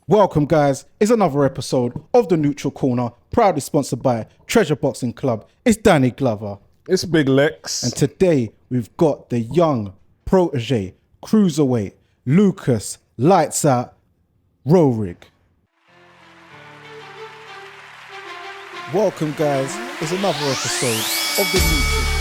Welcome, guys. It's another episode of the Neutral Corner, proudly sponsored by Treasure Boxing Club. It's Danny Glover. It's Big Lex. And today we've got the young protege, cruiserweight, Lucas Lights Out Roehrig. Welcome, guys. It's another episode of the Neutral.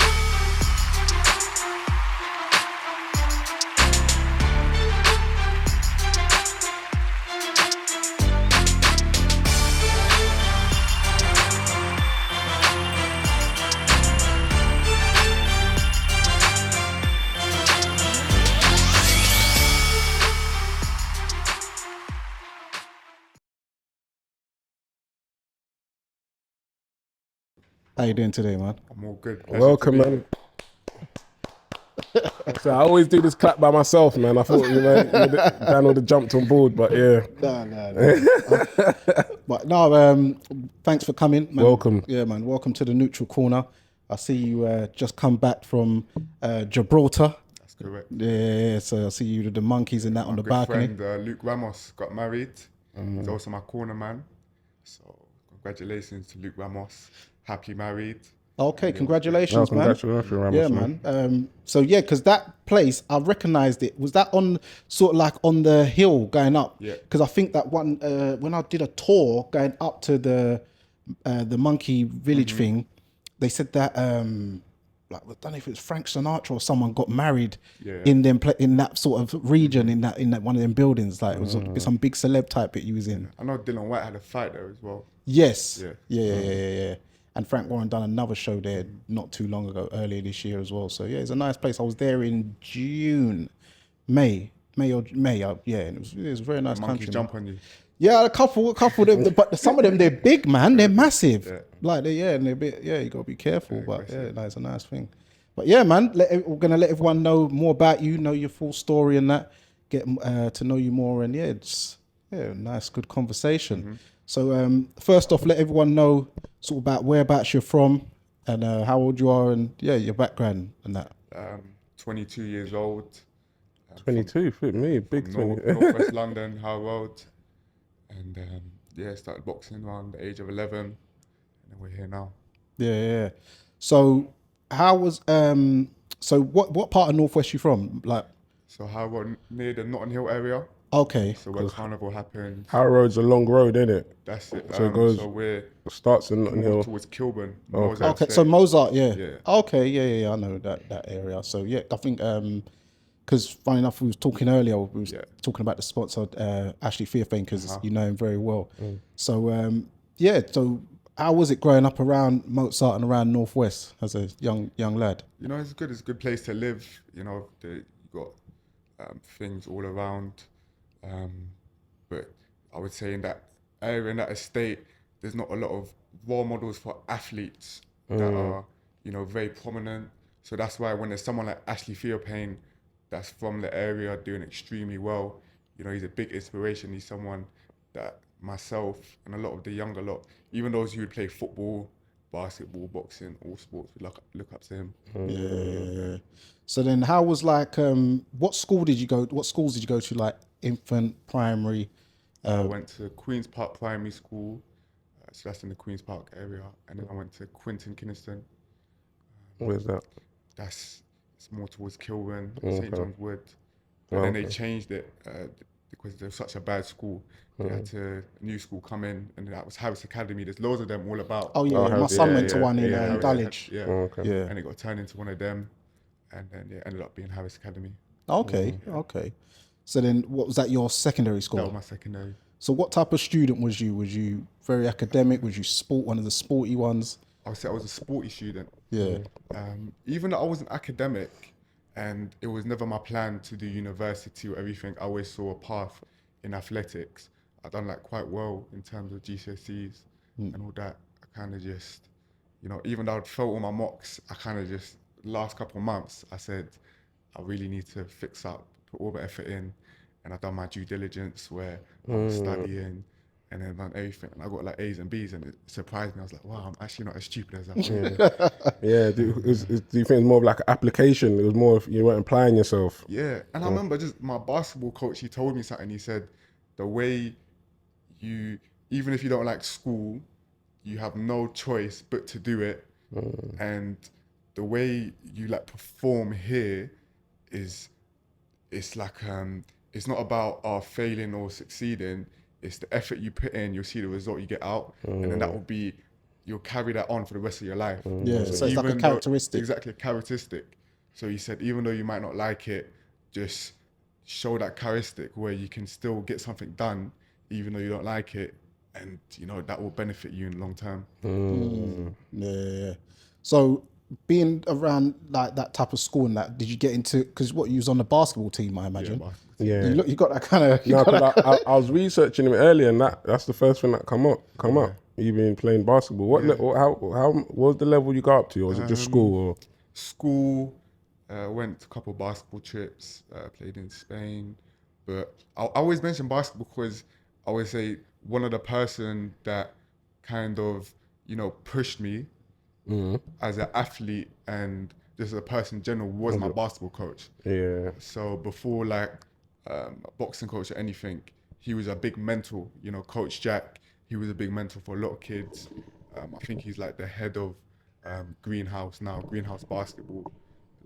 How you doing today, man? I'm all good. Welcome, man. So I always do this clap by myself, man. I thought Dan would have jumped on board, but yeah. No. But no, thanks for coming, man. Welcome. Yeah, man. Welcome to the Neutral Corner. I see you just come back from Gibraltar. That's correct. Yeah, so I see you with the monkeys and that on the balcony. My good friend Luke Ramos got married. He's also my corner man. So congratulations to Luke Ramos. Happily married. Okay, congratulations, man. Congratulations, Ramos, yeah, man. So yeah, because that place, I recognised it. Was that on sort of like on the hill going up? Yeah. Because I think that one when I did a tour going up to the monkey village thing, they said that like I don't know if it was Frank Sinatra or someone got married in them in that sort of region in that one of them buildings. Like it was some big celeb type that you was in. I know Dylan White had a fight there as well. Yes. Yeah. And Frank Warren done another show there not too long ago, earlier this year as well. So yeah, it's a nice place. I was there in May. And it was a very nice Monkeys country. jump on you. Yeah, a couple of them, but some of them they're big, man. They're massive. Yeah. Like and they're a bit. Yeah, you gotta be careful. But yeah, that's a nice thing. But yeah, man, we're gonna let everyone know more about you, know your full story and that, get to know you more, and nice, good conversation. So first off, let everyone know sort of about whereabouts you're from and how old you are and your background and that. 22 years old. 22, fit me, big 20. Northwest London, High Road. And started boxing around the age of 11. And then we're here now. Yeah. So how was, so what part of Northwest you from? Like. So High Road, near the Notting Hill area. Okay. So where Carnival happens. High Road's a long road, isn't it? That's it. So it goes. So we're starts in Notting Hill towards Kilburn. Okay. So Mozart, yeah. Okay. Yeah. I know that area. So yeah, I think because funny enough, we was talking earlier. We was talking about the sponsor Ashley Fearfane because you know him very well. So So how was it growing up around Mozart and around Northwest as a young lad? You know, it's good. It's a good place to live. You know, you got things all around. But I would say in that area, in that estate, there's not a lot of role models for athletes that are, very prominent. So that's why when there's someone like Ashley Fearfane that's from the area doing extremely well, he's a big inspiration. He's someone that myself and a lot of the younger lot, even those who would play football, basketball, boxing, all sports, we look up to him. Yeah. So then how was like, what schools did you go to, like infant, primary? I went to Queen's Park Primary School, so that's in the Queen's Park area. And then I went to Quinton Kynaston. Where's that? It's more towards Kilburn, St. John's Wood. But then they changed it because there was such a bad school. They had a new school come in, and that was Harris Academy. There's loads of them all about. Oh yeah, my son went to one in Dulwich. And it got turned into one of them, and then ended up being Harris Academy. Okay. So then, what was that? Your secondary school? That was my secondary. So what type of student was you? Was you very academic? Was you one of the sporty ones? I would say I was a sporty student. Yeah. Even though I wasn't academic, and it was never my plan to do university or everything, I always saw a path in athletics. I done like quite well in terms of GCSEs and all that. I kind of just, even though I'd failed all my mocks, I kind of just, last couple of months, I said, I really need to fix up, put all the effort in. And I've done my due diligence where I was studying and then done everything. And I got like A's and B's and it surprised me. I was like, wow, I'm actually not as stupid as I thought. Do you think it's more of like an application? It was more of you weren't applying yourself? Yeah. And I remember just my basketball coach, he told me something. He said, the way even if you don't like school, you have no choice but to do it. And the way you like perform here is, it's like it's not about failing or succeeding. It's the effort you put in. You'll see the result you get out, and then that will be, you'll carry that on for the rest of your life. Yeah, so it's like a characteristic. Exactly, a characteristic. So he said, even though you might not like it, just show that characteristic where you can still get something done, even though you don't like it, and you know that will benefit you in the long term. Yeah. So being around like that type of school and that, did you get into, because what, you was on the basketball team, I imagine? Yeah. You got that kind of... No, because I was researching him earlier, and that's the first thing that come up. You been playing basketball. How what was the level you got up to, or was it just school? Or School, went a couple of basketball trips, played in Spain, but I always mention basketball because I always say one of the person that kind of, you know, pushed me as an athlete and just as a person in general was my basketball coach. Yeah. So before like a boxing coach or anything, he was a big mentor, you know, Coach Jack. He was a big mentor for a lot of kids. I think he's like the head of Greenhouse now, Greenhouse Basketball,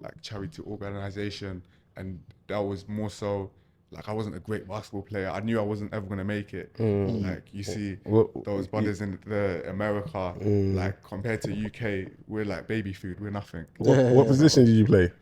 like charity organization. And that was more so, like I wasn't a great basketball player. I knew I wasn't ever gonna make it. Like you see those brothers in America, like compared to UK, we're like baby food, we're nothing. What position did you play?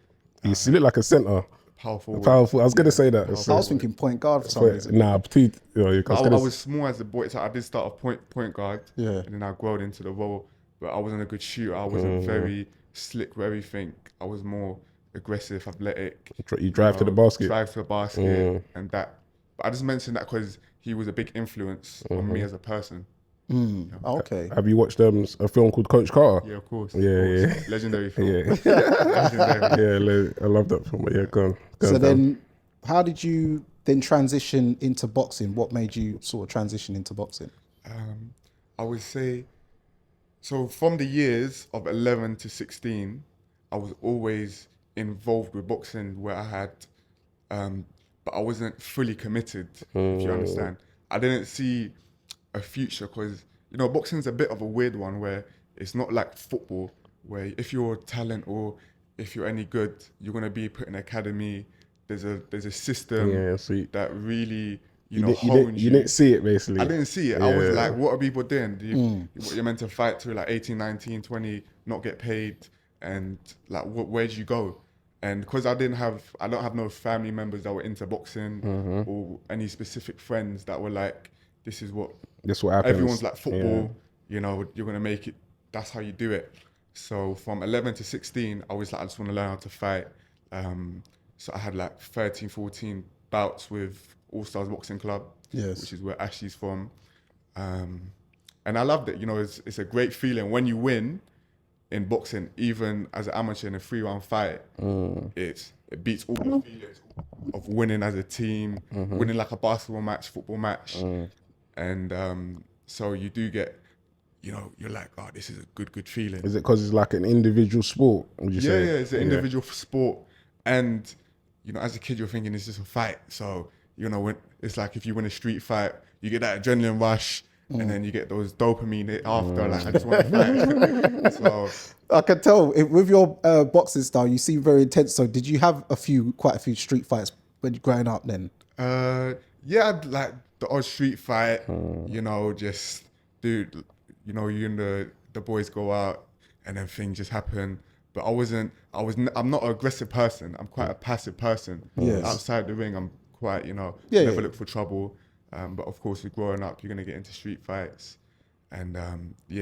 You look like a centre. Power forward. I was gonna say that. I was thinking point guard for some reason. Nah, I was small as a boy, so I did start off point guard. Yeah. And then I growed into the role, but I wasn't a good shooter. I wasn't very slick with everything. I was more aggressive, athletic. You drive to the basket. Drive to the basket, and that. But I just mentioned that because he was a big influence on me as a person. Okay. Have you watched a film called Coach Carter? Yeah, of course. Yeah. Legendary film. Yeah. Legendary. I love that film. But yeah, go on. So then, how did you then transition into boxing? What made you sort of transition into boxing? I would say, so from the years of 11 to 16, I was always involved with boxing where I had, but I wasn't fully committed, if you understand. I didn't see a future because, you know, boxing's a bit of a weird one where it's not like football, where if you're talent or if you're any good, you're going to be put in an academy. There's a system that really, you know, hones you didn't see it, basically. I didn't see it. I was like, what are people doing? You're meant to fight to like 18, 19, 20, not get paid. And like, where'd you go? And because I don't have no family members that were into boxing or any specific friends that were like, this is what happens. Everyone's like football, you know, you're going to make it. That's how you do it. So from 11 to 16, I was like, I just want to learn how to fight. So I had like 13, 14 bouts with All Stars Boxing Club, which is where Ashley's from. And I loved it. You know, it's a great feeling when you win in boxing, even as an amateur in a 3-round fight. It beats all the feelings of winning as a team, winning like a basketball match, football match. And so you do get, you know, you're like, oh, this is a good feeling. Is it because it's like an individual sport, would you say? Yeah, it's an individual sport. And, you know, as a kid, you're thinking it's just a fight. So, you know, when it's like if you win a street fight, you get that adrenaline rush and then you get those dopamine after, like, I just want to fight. So I can tell with your boxing style, you seem very intense. So did you have quite a few street fights when you growing up then? Yeah, I'd like the odd street fight, you know, just, dude, you know, you and the boys go out and then things just happen. But I'm not an aggressive person. I'm quite a passive person. Outside the ring, I'm quite, you know, never look for trouble. But of course, with growing up, you're going to get into street fights. And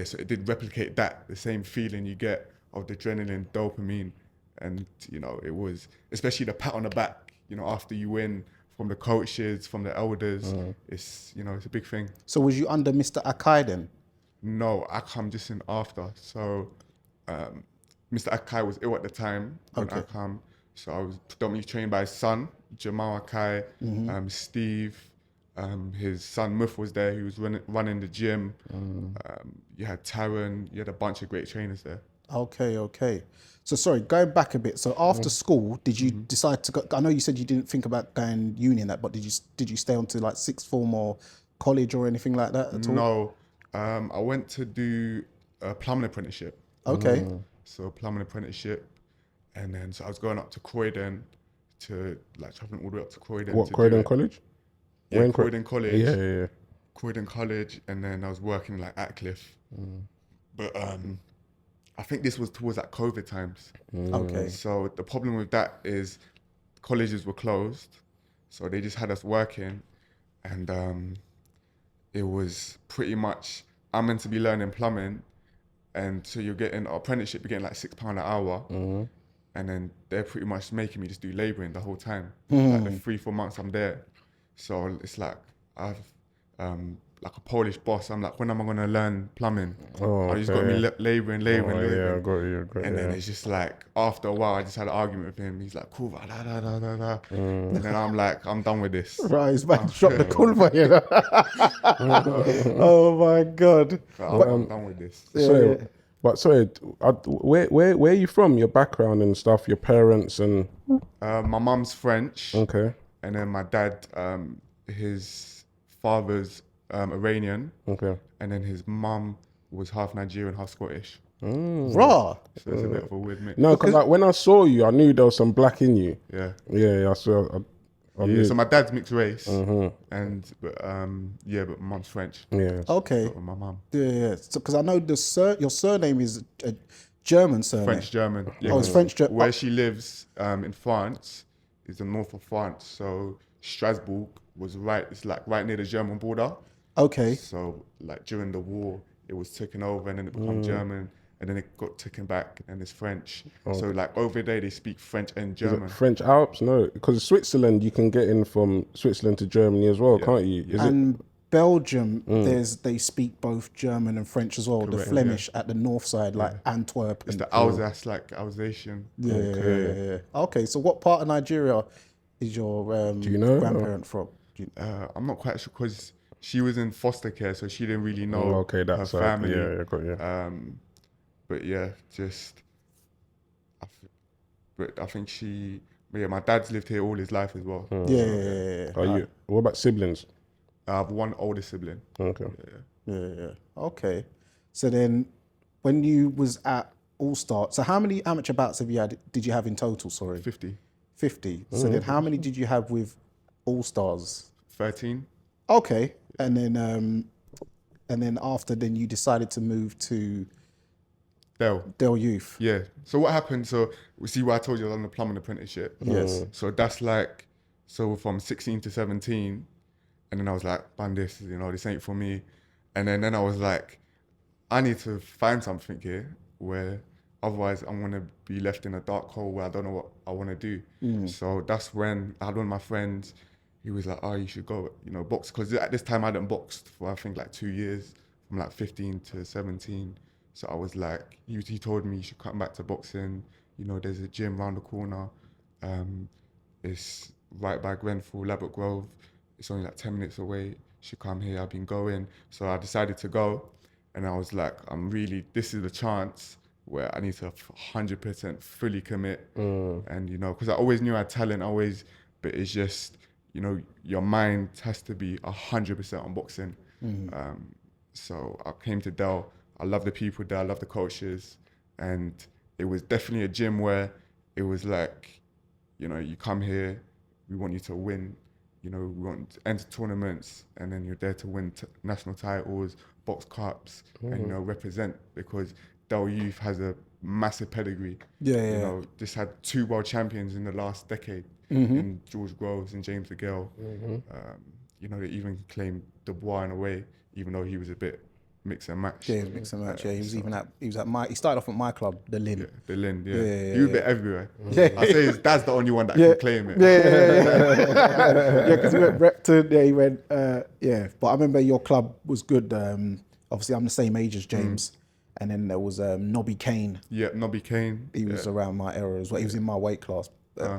so it did replicate that, the same feeling you get of the adrenaline, dopamine. And, you know, it was, especially the pat on the back, you know, after you win, from the coaches, from the elders, it's, you know, it's a big thing. So was you under Mr. Akai then? No, I come just in after. So Mr. Akai was ill at the time when I come. So I was predominantly trained by his son, Jamal Akai, Steve, his son Muff was there, he was running the gym. You had Taron, you had a bunch of great trainers there. Okay. So sorry, going back a bit. So after school, did you decide to go? I know you said you didn't think about going uni and that, but did you stay on to like sixth form or college or anything like that at all? No, I went to do a plumbing apprenticeship. Okay. So plumbing apprenticeship, and then so I was going up to Croydon to like traveling all the way up to Croydon. What, to Croydon do it. College? Yeah, When Croydon College. Yeah. Croydon College, and then I was working like at Cliff. But I think this was towards like COVID times. Okay. So the problem with that is colleges were closed, so they just had us working, and it was pretty much I'm meant to be learning plumbing, and so you're getting an apprenticeship, you're getting like £6 an hour, and then they're pretty much making me just do labouring the whole time, like the 3-4 months I'm there. So it's like I've like a Polish boss. I'm like, when am I gonna learn plumbing? Oh, I just got me labouring. Yeah, I got you. And then it's just like, after a while, I just had an argument with him. He's like, "Kurva, da da da da da." And then I'm like, I'm done with this. Right, he's about to drop the kurva, you know. Oh my God. I'm done with this. Sorry, where are you from? Your background and stuff, your parents and... My mum's French. Okay. And then my dad, his father's Iranian. Okay. And then his mum was half Nigerian, half Scottish. Raw. So it's a bit of a weird mix. No, because like, when I saw you, I knew there was some black in you. Yeah. Yeah, I saw. I knew. So my dad's mixed race, but mum's French. Yeah. Okay. So my mum. Yeah. So, because I know your surname is a German surname. French German. Yeah, Oh, it's French German. Where she lives in France is the north of France. So Strasbourg was it's like right near the German border. Okay. So like during the war, it was taken over and then it became German. And then it got taken back and it's French. So like over there, they speak French and German. French Alps? No, because Switzerland, you can get in from Switzerland to Germany as well, can't you? And Belgium, they speak both German and French as well. The Flemish at the north side, like Antwerp. It's the Alsace, like Alsatian. Yeah. Okay, so what part of Nigeria is your Do you know, grandparent from? I'm not quite sure because she was in foster care, so she didn't really know her that's family. got you. But yeah, I think my dad's lived here all his life as well. Yeah. What about siblings? I have one older sibling. Okay. Yeah. Okay. So then, when you was at All Star, so how many amateur bouts did you have in total? Sorry. 50. 50. So then, how many did you have with All Stars? 13. Okay. And then after, you decided to move to Del Youth. Yeah. So what happened? So we see why I told you I was on the plumbing apprenticeship. Yes. So that's like, from 16 to 17, and then I was like, man, this ain't for me. And then I was like, I need to find something here where otherwise I'm gonna be left in a dark hole where I don't know what I want to do. So that's when I had one of my friends. He was like, oh, you should go, box. Because at this time I hadn't boxed for I think like 2 years, from like 15 to 17. So I was like, he told me you should come back to boxing. There's a gym around the corner. It's right by Grenfell, Labatt Grove. It's only like 10 minutes away. You should come here. I've been going. So I decided to go. And I was like, this is the chance where I need to 100% fully commit. And, because I always knew I had talent, but it's just, your mind has to be 100% on boxing. So I came to Del. I love the people there. I love the coaches. And it was definitely a gym where it was like, you come here, we want you to win. We want to enter tournaments, and then you're there to win national titles, box cups, and, represent, because Del Youth has a massive pedigree. Just had 2 world champions in the last decade, in George Groves and James Degale. They even claimed Dubois in a way, even though he was a bit mix and match. Yeah, he was mix and match. He started off at my club, the Lynn. Yeah, the Lynn. Yeah. He was a bit everywhere. Yeah. I say his dad's the only one that can claim it. Yeah, because he went Repton. Yeah, he went. But I remember your club was good. Obviously, I'm the same age as James. And then there was Nobby Kane. Yeah, Nobby Kane. He was around my era as well. He was in my weight class,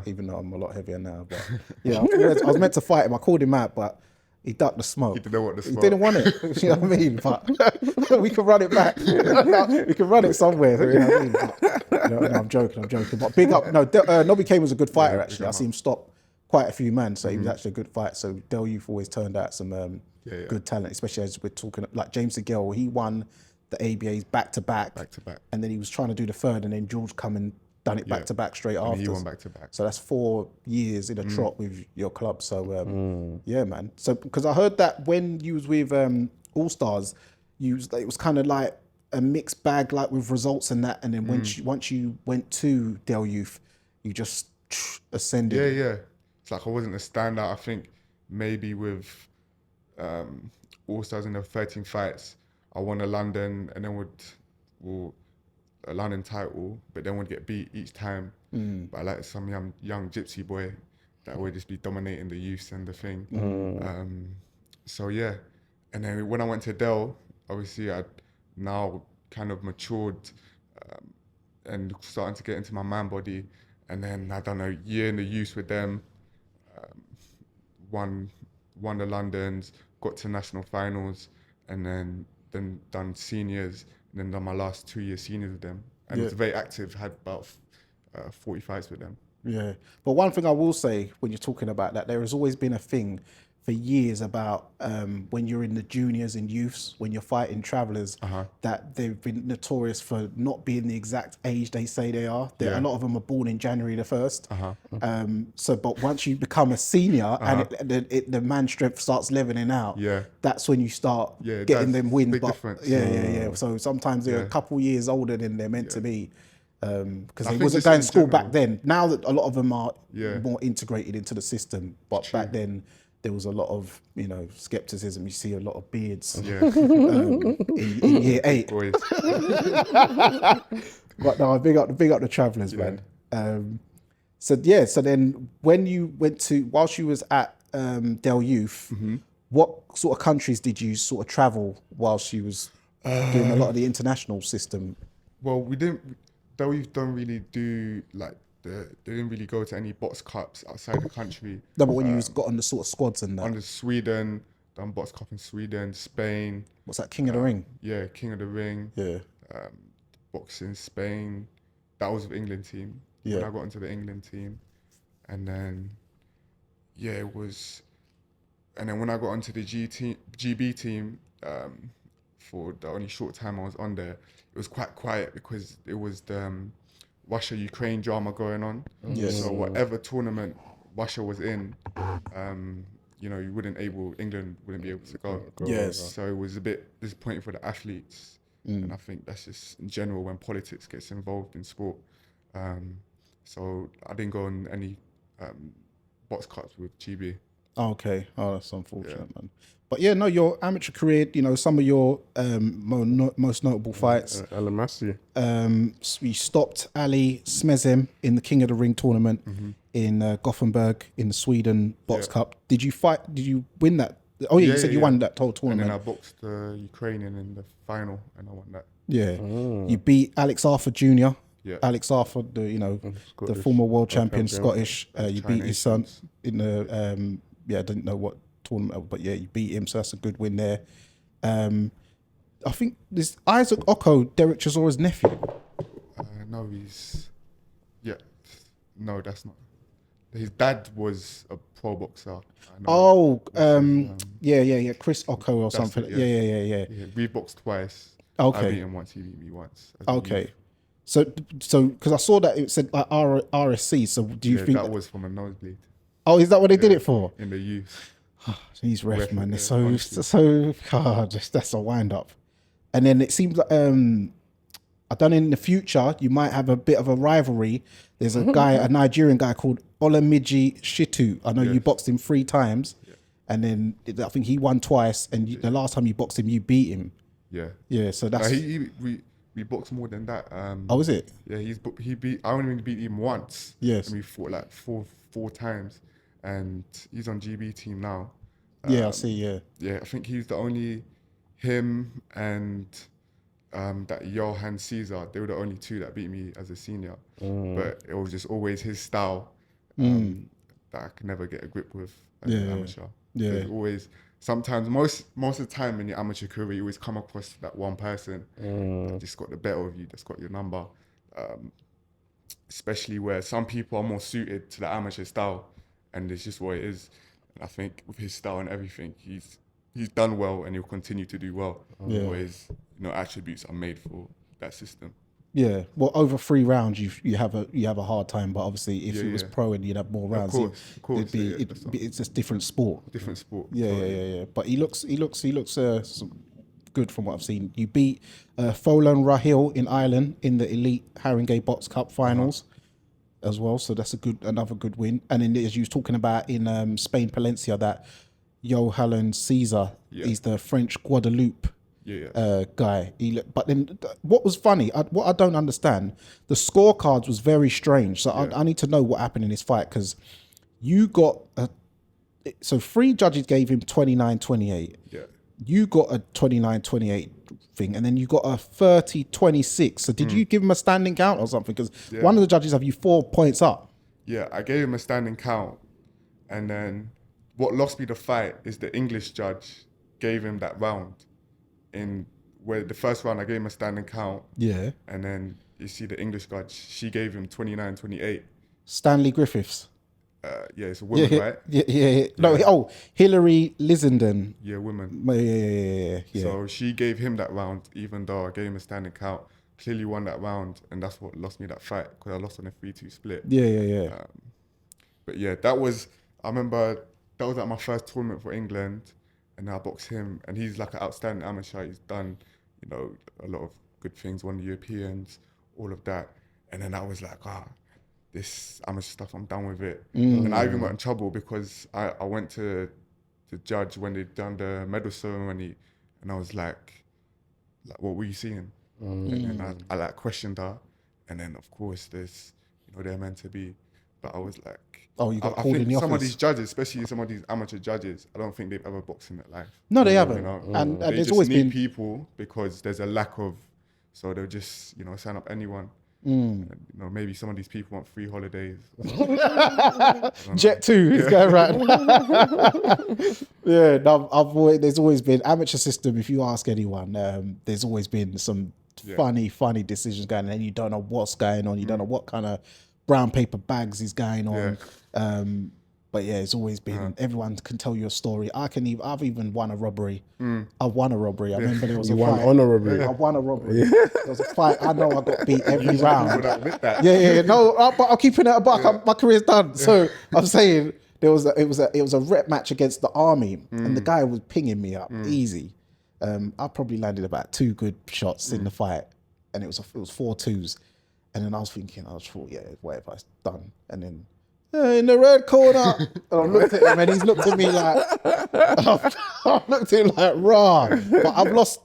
even though I'm a lot heavier now. But yeah, I was meant to fight him. I called him out, but he ducked the smoke. He didn't want the smoke. He didn't want it. You know what I mean? But we can run it back. We can run it somewhere. You know what I mean? But, no, I'm joking. But big up. No, Nobby Kane was a good fighter, actually. I see him stop quite a few man, so he was actually a good fight. So Del Youth always turned out some good talent, especially as we're talking like James Degale. He won the ABAs back to back, and then he was trying to do the third, and then George come and done it back to back straight after. He won back to back. So that's 4 years in a trot with your club. So yeah, man. So because I heard that when you was with All Stars, it was kind of like a mixed bag, like with results and that. And then once you went to Del Youth, you just ascended. Yeah. It's like I wasn't a standout. I think maybe with All Stars in the 13 fights, I won a London and then a London title, but then would get beat each time by like some young gypsy boy that would just be dominating the youths and the thing. So yeah, and then when I went to Del, obviously I'd now kind of matured and starting to get into my man body, and then I'd done a year in the youths with them, won the Londons, got to national finals, and then done seniors, and then done my last 2 years seniors with them. And it was very active, had about 40 fights with them. Yeah. But one thing I will say when you're talking about that, there has always been a thing for years about when you're in the juniors and youths, when you're fighting travellers, that they've been notorious for not being the exact age they say they are. A lot of them are born in January the 1st. But once you become a senior and the man strength starts leveling out, that's when you start getting them wins. Big difference. So sometimes they're a couple years older than they're meant to be. Because they wasn't going to school back then. Now that a lot of them are more integrated into the system, but back then there was a lot of skepticism. You see a lot of beards in year 8. But no, big up the travellers, man. So then when you went whilst you was at Del Youth, what sort of countries did you sort of travel whilst you was doing a lot of the international system? Well, we didn't. Del Youth don't really do like they didn't really go to any box cups outside the country. No, but when you got on the sort of squads and that. On the Sweden, done box cup in Sweden, Spain. What's that, King of the Ring? Yeah, King of the Ring. Yeah. Boxing Spain. That was the England team. Yeah. When I got into the England team, and then it was, and then when I got onto the GB team, for the only short time I was on there, it was quite quiet because it was the Russia-Ukraine drama going on. So whatever tournament Russia was in, England wouldn't be able to go. Yes. So it was a bit disappointing for the athletes. And I think that's just in general when politics gets involved in sport. So I didn't go on any box cuts with GB. Okay. Oh, that's unfortunate, man. But yeah, no, your amateur career, some of your most notable fights. Alamasi. You stopped Ali Smezem in the King of the Ring tournament in Gothenburg in the Sweden Box Cup. Did you win that? Oh yeah, you said you won that whole tournament. And then I boxed the Ukrainian in the final and I won that. Yeah. You beat Alex Arthur Jr. Yeah. Alex Arthur, the former world champion, Scottish. You beat his son in the, I didn't know what tournament, but yeah, you beat him, so that's a good win there. I think this Isaac Oko, Derek Chisora's nephew. No, that's not. His dad was a pro boxer. Chris Oko or something. Yeah. We boxed twice. Okay. I beat him once, he beat me once. Okay. So because I saw that it said like RSC, so do you think that was from a nosebleed? Oh, is that what they did it for? In the youth. These refs, man, they're so hard. That's a wind up. And then it seems like I don't know, in the future you might have a bit of a rivalry. There's a guy, a Nigerian guy called Olamide Shitu. I know you boxed him 3 times, and then I think he won twice. And the last time you boxed him, you beat him. Yeah. So that's we boxed more than that. Oh, is it? Yeah, I only beat him once. Yes. And we fought like four times, and he's on GB team now. I see. Yeah, I think he's the only him and that Johan Caesar. They were the only 2 that beat me as a senior. But it was just always his style that I could never get a grip with as an amateur. Yeah, there's always sometimes most of the time in your amateur career you always come across that one person that just got the better of you, that's got your number. Especially where some people are more suited to the amateur style. and it's just what it is. And I think with his style and everything, he's done well, and he'll continue to do well. Yeah. But his attributes are made for that system. Yeah, well, over 3 rounds, you have a hard time, but obviously, if it was pro and you'd have more rounds, of course, it's a different sport. Different sport. Yeah, totally. yeah. But he looks good from what I've seen. You beat Folan Rahil in Ireland in the Elite Haringey Box Cup finals as well, so that's another good win. And then as you was talking about in Spain, Palencia, that Johan Caesar, he's the French Guadeloupe. Guy. But then what was funny, what I don't understand, the scorecards was very strange. So I need to know what happened in this fight, because you got so 3 judges gave him 29-28. Yeah. You got a 29-28 thing, and then you got a 30-26. So did you give him a standing count or something? Because one of the judges have you 4 points up. Yeah, I gave him a standing count, and then what lost me the fight is the English judge gave him that round. In where the first round I gave him a standing count. Yeah. And then you see the English judge, she gave him 29-28. Stanley Griffiths. Yeah, it's a woman, right? Yeah. No, Hillary Lissenden. Yeah, woman. Yeah. So she gave him that round, even though I gave him a standing count. Clearly won that round, and that's what lost me that fight, because I lost on a 3-2 split. Yeah. But yeah, I remember that was like my first tournament for England. And I boxed him, and he's like an outstanding amateur. He's done, a lot of good things, won the Europeans, all of that. And then I was like, this amateur stuff, I'm done with it. And I even got in trouble because I went to the judge when they'd done the medal ceremony, and I was like, what were you seeing? And then I like questioned her, and then of course there's, they're meant to be. But I was like, you got called in the office. Some of these judges, especially some of these amateur judges, I don't think they've ever boxed in their life. No, they haven't. And they there's just always need been people, because there's a lack of, so they'll just sign up anyone. Maybe some of these people want free holidays. Jet 2 is going around. There's always been amateur system. If you ask anyone, there's always been some funny decisions going on, and you don't know what's going on. You don't know what kind of brown paper bags is going on. But yeah, it's always been, everyone can tell you a story. I've even won a robbery. I've won a robbery. I remember there was a fight. On a robbery. I won a robbery. There was a fight. I know I got beat every round. No, but I'm keeping it a buck. My career's done. So I'm saying it was a rep match against the army, and the guy was pinging me up easy. I probably landed about 2 good shots in the fight, and it was 4 2s. And then I thought, whatever, it's done. And then in the red corner, and I looked at him, and he's looked at me like, I looked at him like, rah. But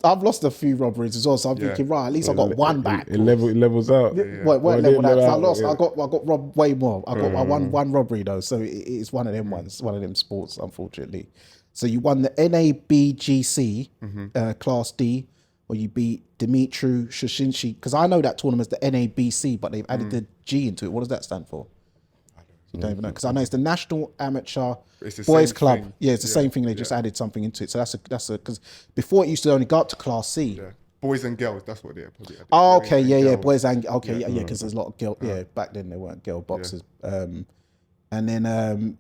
I've lost a few robberies as well, so I'm thinking, right, at least I got one back. It levels out. Leveled out. I lost. I got robbed way more. I won one robbery though, so it's one of them ones, one of them sports, unfortunately. So you won the NABGC Class D, where you beat Dimitru Shushinshi, because I know that tournament's the NABC, but they've added the G into it. What does that stand for? You don't even know, because I know it's the National Amateur Boys Club. Thing. Yeah, it's the same thing. They just added something into it. So that's because before it used to only go up to Class C. Yeah. Boys and girls, that's what they're probably added. Oh, okay, boys and because there's a lot of girl. Yeah, back then there weren't girl boxers. And then and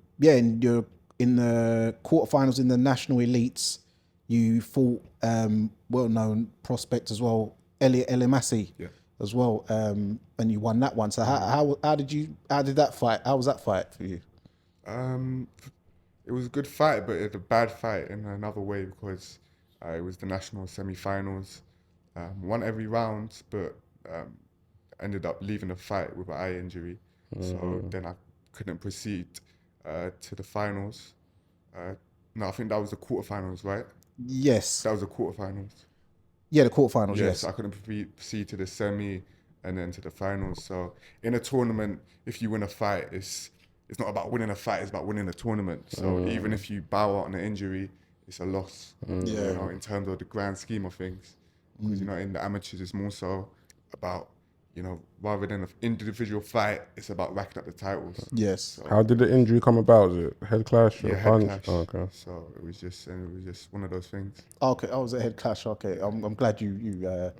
you're in the quarterfinals in the national elites. You fought well-known prospect as well, Elliot Elimasi, as well, and you won that one. So how did that fight? How was that fight for you? It was a good fight, but it's a bad fight in another way, because it was the national semi-finals. Won every round, but ended up leaving the fight with an eye injury. So then I couldn't proceed to the finals. No, I think that was the quarterfinals, right? Yes. That was the quarterfinals. Yeah, the quarterfinals, yes. I couldn't proceed to the semi and then to the finals. So in a tournament, if you win a fight, it's not about winning a fight, it's about winning a tournament. So even if you bow out on an injury, it's a loss, in terms of the grand scheme of things. Because, in the amateurs, it's more so about you know, rather than an individual fight, it's about racking up the titles. Yes. So, How did the injury come about? Was it head clash or yeah, head punch? clash. Oh, okay. So it was just one of those things. Okay, I was a head clash. Okay, I'm glad you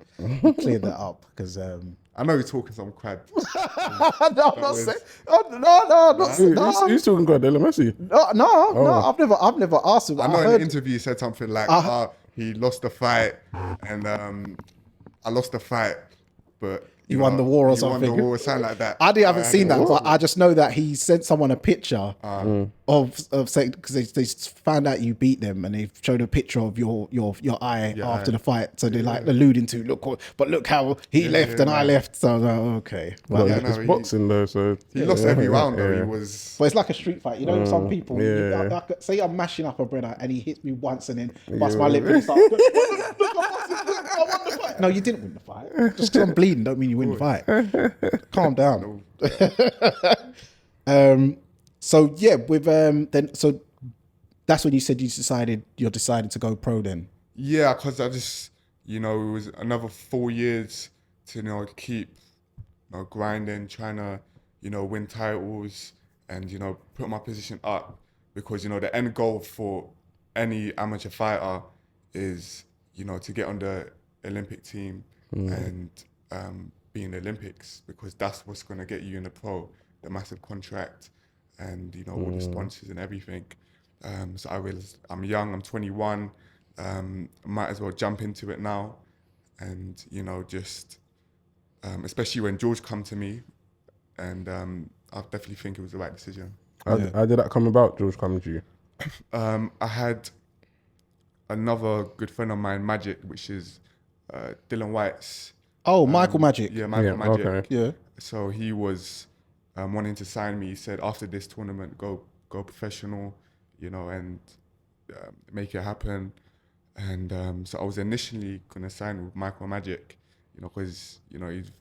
cleared that up because I know you're talking some crap. no, I'm not saying. No, He's talking God, Messi. no. I've never asked him. I know in the interview you said something like, he lost the fight, and I lost the fight, but you won the war or you something. won the war, something like that. I haven't seen that, but I just know that he sent someone a picture of saying, because they found out you beat them, and they showed a picture of your eye after the fight. So they're like alluding to look how he left and I left. So I was like, okay. Well, It's boxing though, so he lost every round though. He was. But it's like a street fight, you know. Some people, say I'm mashing up a brother and he hits me once and then busts my lip and he starts going, I won the fight. No, you didn't win the fight. Just because I'm bleeding don't mean you win the fight. Calm down. So yeah, with then so that's when you said you're decided to go pro then. Yeah, because I just it was another 4 years to keep grinding, trying to win titles and put my position up, because the end goal for any amateur fighter is to get on the Olympic team and be in the Olympics, because that's what's going to get you in the pro, the massive contract and all the sponsors and everything. So I realized I'm young, I'm 21, might as well jump into it now, and just especially when George come to me, and I definitely think it was the right decision. How did that come about, George coming to you? I had another good friend of mine, Magic, which is Dylan White's. Oh, Michael Magic. Yeah, Michael Magic. Okay. Yeah. So he was wanting to sign me. He said, after this tournament, go professional, and make it happen. And so I was initially going to sign with Michael Magic, because, he's,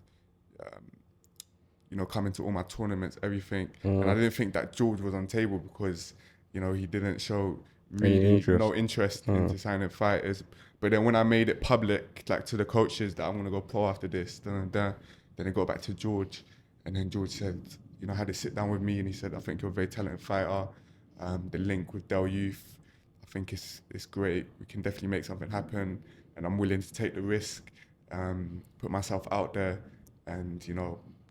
coming to all my tournaments, everything. And I didn't think that George was on table because, he didn't show really no interest into signing fighters. But then when I made it public, like to the coaches, that I'm going to go pro after this, then it got back to George. And then George said, had to sit down with me, and he said, I think you're a very talented fighter. The link with Del Youth, I think it's great. We can definitely make something happen, and I'm willing to take the risk, put myself out there, and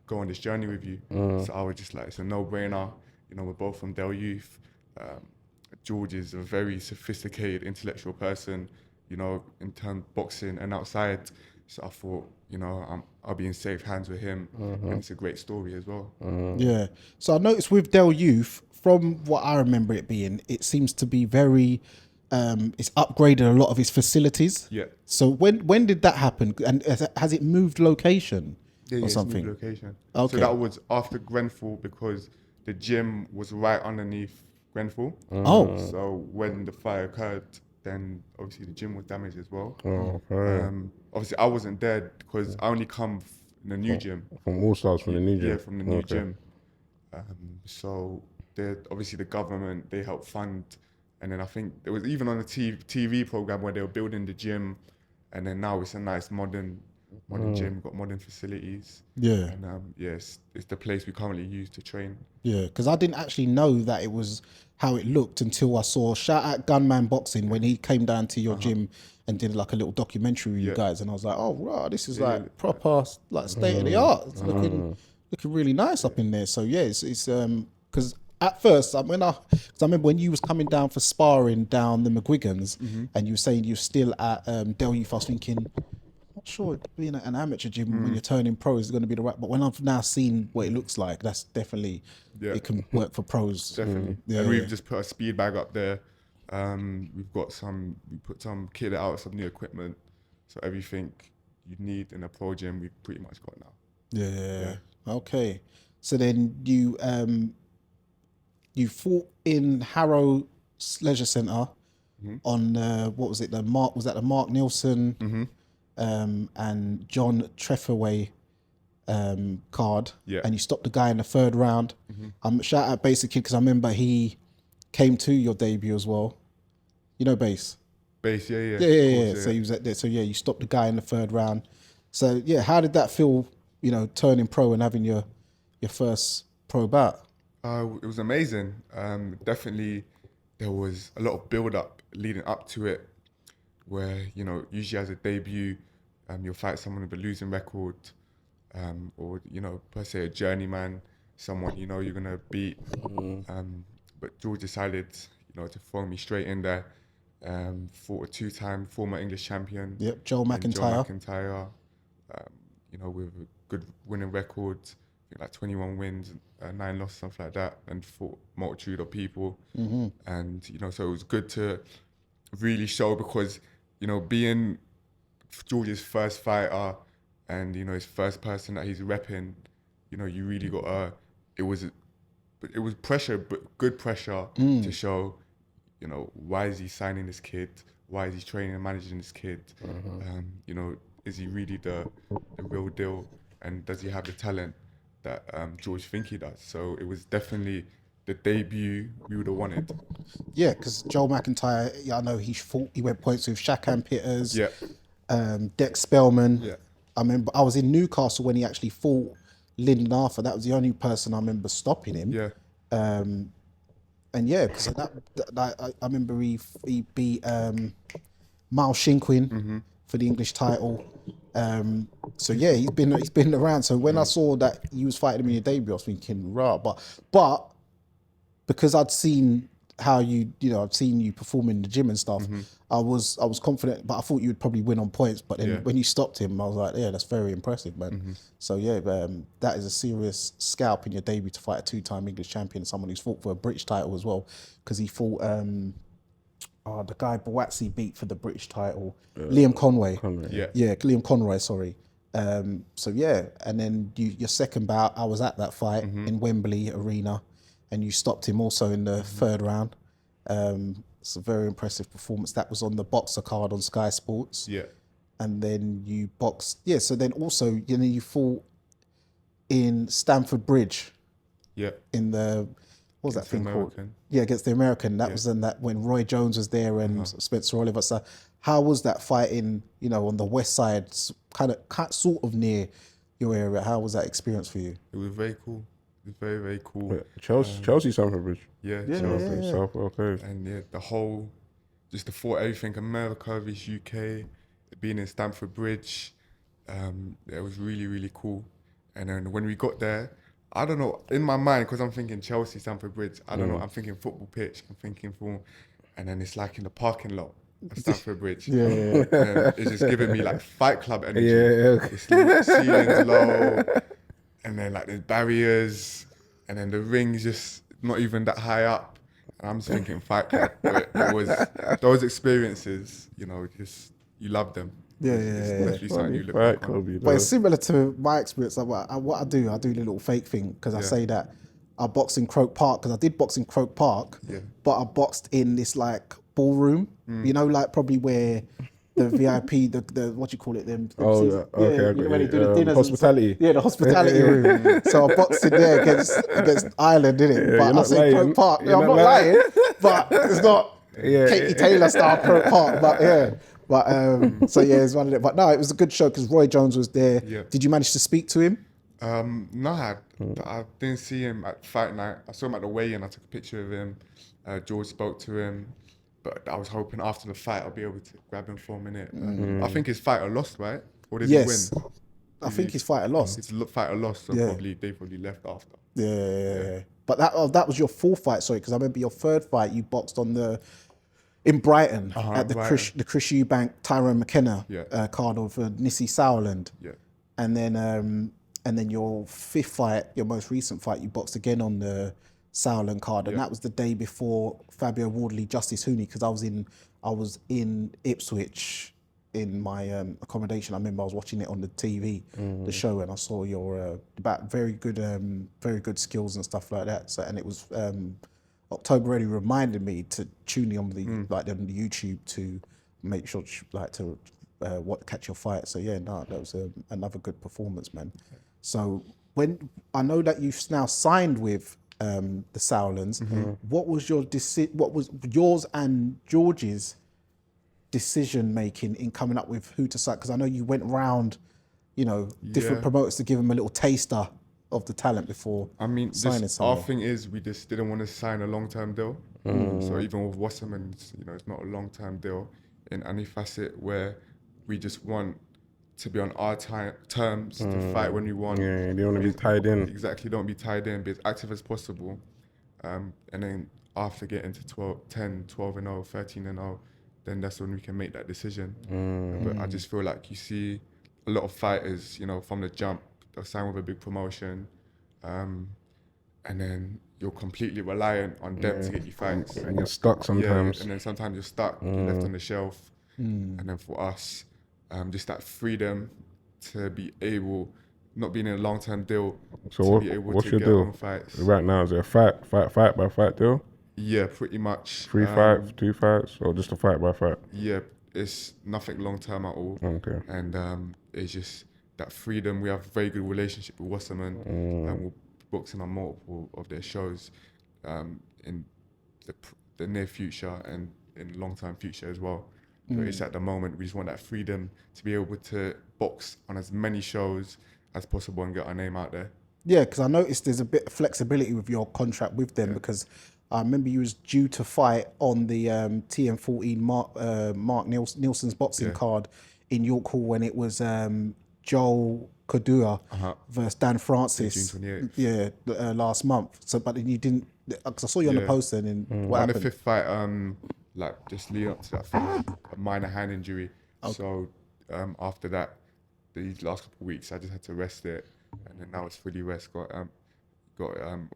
go on this journey with you. So I was just like, it's a no-brainer. We're both from Del Youth. George is a very sophisticated, intellectual person, in terms of boxing and outside. So I thought, I'll be in safe hands with him, and it's a great story as well. Yeah. So I noticed with Del Youth, from what I remember it being, it seems to be very, it's upgraded a lot of its facilities. Yeah. So when did that happen? And has it moved location or something? It's moved location. Okay. So that was after Grenfell, because the gym was right underneath Grenfell. Oh. So when the fire occurred, then obviously the gym was damaged as well. Obviously I wasn't there because I only come in the new gym. From All Stars, from the new gym? Yeah, from the new gym. So obviously the government, they helped fund. And then I think it was even on a TV program where they were building the gym. And then now it's a nice modern gym, got modern facilities. Yeah. And yes, it's the place we currently use to train. Yeah, because I didn't actually know that it was how it looked until I saw shout out Gunman Boxing when he came down to your gym and did like a little documentary with you guys, and I was like, oh wow, this is like proper like state of the art. It's looking really nice up in there. So yeah, it's because at first I remember when you was coming down for sparring down the McGuigans and you were saying you're still at Del Youth, I was thinking, not sure being at an amateur gym when you're turning pro is going to be the right, but when I've now seen what it looks like, that's definitely it can work for pros. Definitely. And we've just put a speed bag up there. We put some kit out, some new equipment, so everything you need in a pro gym we've pretty much got now. Yeah. Okay. So then you fought in Harrow Leisure Centre on what was it? The Mark Nielsen and John Treffaway card, and you stopped the guy in the third round. Shout out Basic Kid, because I remember he came to your debut as well. Base. Yeah. So he was at there. So yeah, you stopped the guy in the third round. So yeah, how did that feel you know, turning pro and having your first pro bout? It was amazing. Definitely, there was a lot of build-up leading up to it, where, you know, usually as a debut, you'll fight someone with a losing record, or, you know, per se a journeyman, someone you know you're gonna beat. But George decided, you know, to throw me straight in there. Fought a 2-time former English champion. Yep, Joe Joe McIntyre. McIntyre. You know, with a good winning record, I think like 21 wins, 9 losses, something like that, and fought a multitude of people. And, you know, so it was good to really show, because, you know, being George's first fighter and, you know, his first person that he's repping, you know, you really got it was pressure, but good pressure to show, you know, why is he signing this kid? Why is he training and managing this kid? You know, is he really the real deal? And does he have the talent that George think he does? So it was definitely the debut we would have wanted. Yeah, because Joe McIntyre, yeah, I know he went points with Shakan Pitters, Dex Spellman. Yeah. I remember I was in Newcastle when he actually fought Lyndon Arthur. That was the only person I remember stopping him. Yeah. And yeah, because I remember he beat Miles Shinkwin for the English title. So yeah, he's been around. So when I saw that he was fighting him in your debut, I was thinking, right, but because I'd seen how I'd seen you perform in the gym and stuff, I was confident, but I thought you would probably win on points. But then when you stopped him, I was like, yeah, that's very impressive, man. So yeah, that is a serious scalp in your debut to fight a 2-time English champion, someone who's fought for a British title as well, because he fought the guy Boatsi beat for the British title, Liam Conway. Yeah, Liam Conroy, sorry. So yeah, and then your second bout, I was at that fight in Wembley Arena, and you stopped him also in the third round. It's a very impressive performance. That was on the Boxer card on Sky Sports. Yeah. And then you boxed, so then also, you fought in Stamford Bridge. Yeah. In the, what was Against that thing the called? American. Yeah, against the American. That was in that when Roy Jones was there and Spencer Oliver. So how was that fighting, on the west side, kind of sort of near your area? How was that experience for you? It was very cool. It was very, very cool. Chelsea Stamford Bridge. Yeah. South, okay. And yeah, just the thought, everything, America vs UK, being in Stamford Bridge, it was really, really cool. And then when we got there, I don't know, in my mind, because I'm thinking Chelsea, Stamford Bridge, I don't know, I'm thinking football pitch, I'm thinking and then it's like in the parking lot at Stamford Bridge. And it's just giving me like Fight Club energy. It's like ceilings low, and then like there's barriers, and then the ring's just not even that high up. And I'm just thinking Fight Club. But it was those experiences, just you love them. Especially something you look back on. But it's similar to my experience. Like what I do a little fake thing, because I say that I boxed in Croke Park, because I did box in Croke Park, but I boxed in this like ballroom, like probably where the VIP, the what do you call it? When they do the dinners, hospitality. The hospitality room. So I boxed in there against Ireland, didn't it? But I say Croke Park. I'm not lying, but it's not Katie Taylor style Croke Park. But it's one of them. But no, it was a good show because Roy Jones was there. Yeah. Did you manage to speak to him? No, I didn't see him at fight night. I saw him at the weigh-in. I took a picture of him. George spoke to him. But I was hoping after the fight I'll be able to grab him for a minute. I think his fighter lost, right? Or did he win? I think his fighter lost. His fighter lost, so they probably left after. Yeah. But that was your fourth fight, sorry, because I remember your third fight you boxed in Brighton at the Chris Eubank Tyrone McKenna card of Nissi Sauerland. Yeah. And then your fifth fight, your most recent fight, you boxed again on the Sauerland card, and that was the day before Fabio Wardley Justice Hooney, because I was in Ipswich in my accommodation. I remember I was watching it on the TV, the show, and I saw your about very good skills and stuff like that. So, and it was October already reminded me to tune in on the on the YouTube to make sure to catch your fight. So that was another good performance, man. So when I know that you've now signed with the Sauerlands, what was yours and George's decision making in coming up with who to sign? Because I know you went round you know, different promoters to give him a little taster of the talent before I mean, signing our someone. thing is we just didn't want to sign a long-term deal. So even with Wasserman, you know, it's not a long-term deal in any facet where we just want to be on our terms to fight when we want. Yeah, you don't want to be tied in. Exactly, don't be tied in, be as active as possible. And then after getting to 12 and 0, 13 and 0, then that's when we can make that decision. But I just feel like you see a lot of fighters, you know, from the jump, they'll sign with a big promotion, and then you're completely reliant on them to get you fights. And you're stuck sometimes. Yeah, and then sometimes you're stuck, you're left on the shelf. And then for us, just that freedom to be able, not being in a long-term deal, So to be able what's to your get deal on fights. right now? Is it a fight by fight deal? Yeah, pretty much. 3 fights, 2 fights, or just a fight by fight? Yeah, it's nothing long-term at all. Okay. And it's just that freedom. We have a very good relationship with Wasserman, and we're boxing on multiple of their shows in the near future and in long-term future as well. But it's at the moment, we just want that freedom to be able to box on as many shows as possible and get our name out there. Yeah, because I noticed there's a bit of flexibility with your contract with them because I remember you was due to fight on the TM14 Mark Nielsen's boxing card in York Hall when it was Joel Kadua versus Dan Francis. June 28th. Last month. So, but then you didn't, because I saw you on the poster and then what On the happened? 5th fight, like just leading up to that fight, a minor hand injury. So after that, these last couple of weeks, I just had to rest it, and then now it's fully rest. Got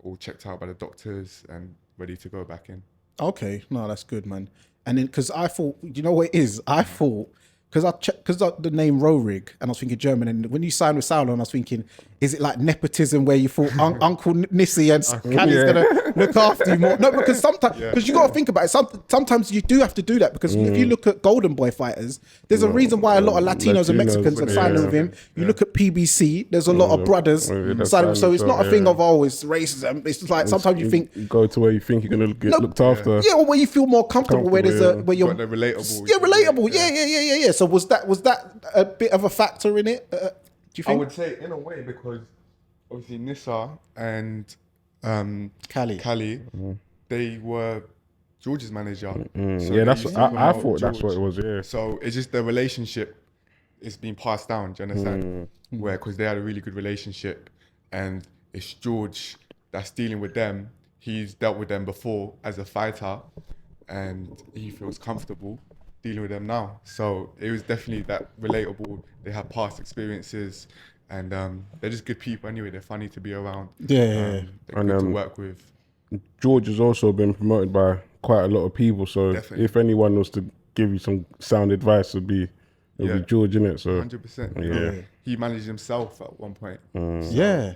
all checked out by the doctors and ready to go back in. Okay, no, that's good, man. And then, because I thought, you know what it is? I thought, because I checked, because the name Roehrig, and I was thinking German, and when you signed with Sauron, I was thinking, is it like nepotism where you thought Uncle Nissi and Callie's gonna look after you more? No, because sometimes, because you got to think about it. Sometimes you do have to do that because if you look at Golden Boy fighters, there's a reason why a lot of Latinos and Mexicans are signing with him. You look at PBC, there's a lot of brothers signing. So it's not a thing of it's racism. It's just like sometimes you think you go to where you think you're gonna get looked after. Yeah, or where you feel more comfortable, where there's where you're relatable. Yeah, relatable. Yeah. So was that a bit of a factor in it? Do you think? I would say in a way because obviously Nissa and Callie, they were George's manager. So Yeah, that's what I thought. That's what it was. Yeah. So it's just the relationship is being passed down. Do you understand? Where because they had a really good relationship, and it's George that's dealing with them. He's dealt with them before as a fighter, and he feels comfortable dealing with them now. So it was definitely that relatable. They have past experiences, and they're just good people anyway. They're funny to be around. Yeah. They're good to work with. George has also been promoted by quite a lot of people. So Definitely. if anyone was to give you some sound advice, it'd be George, innit? So 100%. Yeah. He managed himself at one point. Yeah.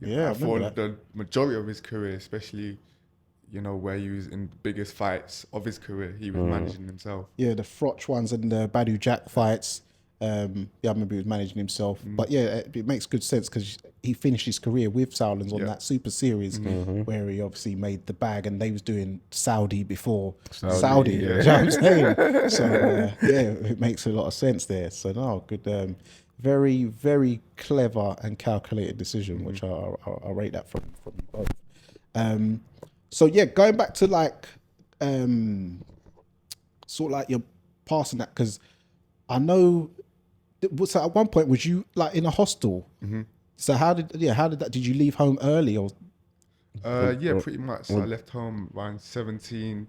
I For remember that. the majority of his career, especially, you know, where he was in the biggest fights of his career, he was managing himself. Yeah, the Frotch ones and the BADOU Jack fights. I remember he was managing himself. But yeah, it makes good sense because he finished his career with Sauerlands on that Super Series where he obviously made the bag, and they was doing Saudi before Saudi. You know what I'm saying? So it makes a lot of sense there. So no, good, very, very clever and calculated decision, which I rate that from you both. So yeah, going back to like sort of like your passing that, because I know. So at one point, was you like in a hostel? So how did that? Did you leave home early or? Yeah, pretty much. So I left home around 17.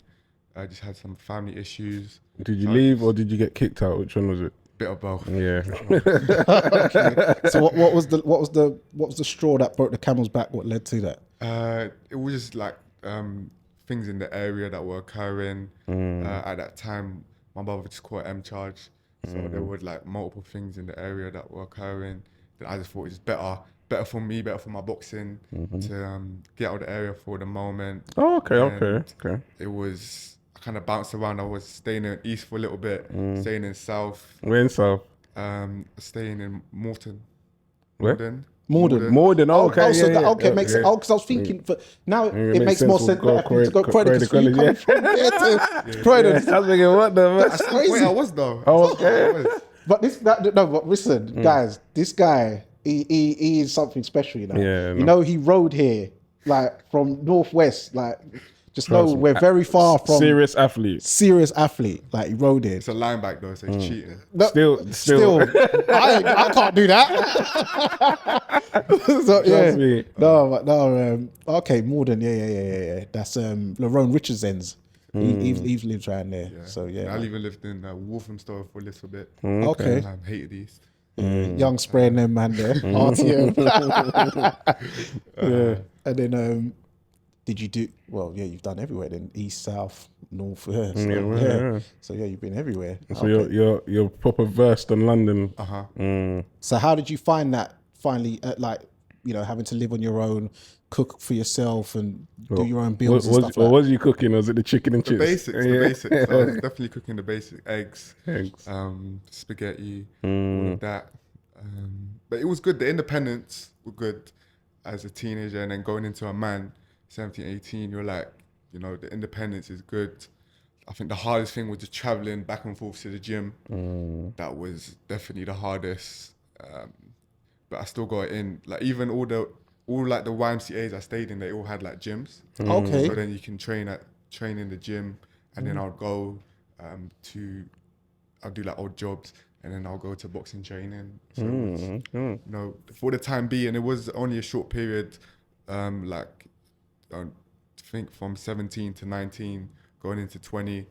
I just had some family issues. Did you leave or did you get kicked out? Which one was it? Bit of both. Yeah. So what was the straw that broke the camel's back? What led to that? It was just like things in the area that were occurring. At that time, my brother just caught an M charge. So there were like multiple things in the area that were occurring that I just thought it was better for me, better for my boxing to get out of the area for the moment. Oh, okay. It was, I kind of bounced around. I was staying in East for a little bit, staying in South. We're in South. Staying in Morton. Where? Morden. Oh, okay. So yeah, that makes sense. Because I was thinking, for now it makes more sense. Go Croydon, because you come from there to Croydon. I was thinking, what the? That's crazy. Wait, I was though. Oh, okay. But but listen, guys, this guy, he is something special, you know. Yeah, You know, he rode here, like from Northwest, like just know Trust me. we're very far from Serious athlete. serious athlete. Like he rode here. It's a line back though, so he's cheating. No, Still. I can't do that. So, yeah. me. No. Okay, Morden. Yeah. That's Lerone Richardson's. He's lived around there. So yeah. I even lived in Walthamstow for a little bit. Okay. Hated East. Young spraying them man there. RTM. Yeah. And then did you do well? Yeah, you've done everywhere. Then east, south, north. So yeah, you've been everywhere. So you're proper versed on London. So how did you find that finally? Like, you know, having to live on your own, cook for yourself, and do your own bills and stuff. What was you cooking? Was it the chicken and chips? The basics. So I was definitely cooking the basic eggs, spaghetti, all of that. But it was good. The independence were good as a teenager, and then going into a man, 17, 18, you're like, you know, the independence is good. I think the hardest thing was just traveling back and forth to the gym. That was definitely the hardest. But I still got it in. Like even all the YMCAs I stayed in, they all had like gyms. Okay. So then you can train in the gym, and then I'll go I'll do like odd jobs, and then I'll go to boxing training. So it was, you know, for the time being, it was only a short period. I think from 17 to 19, going into 20.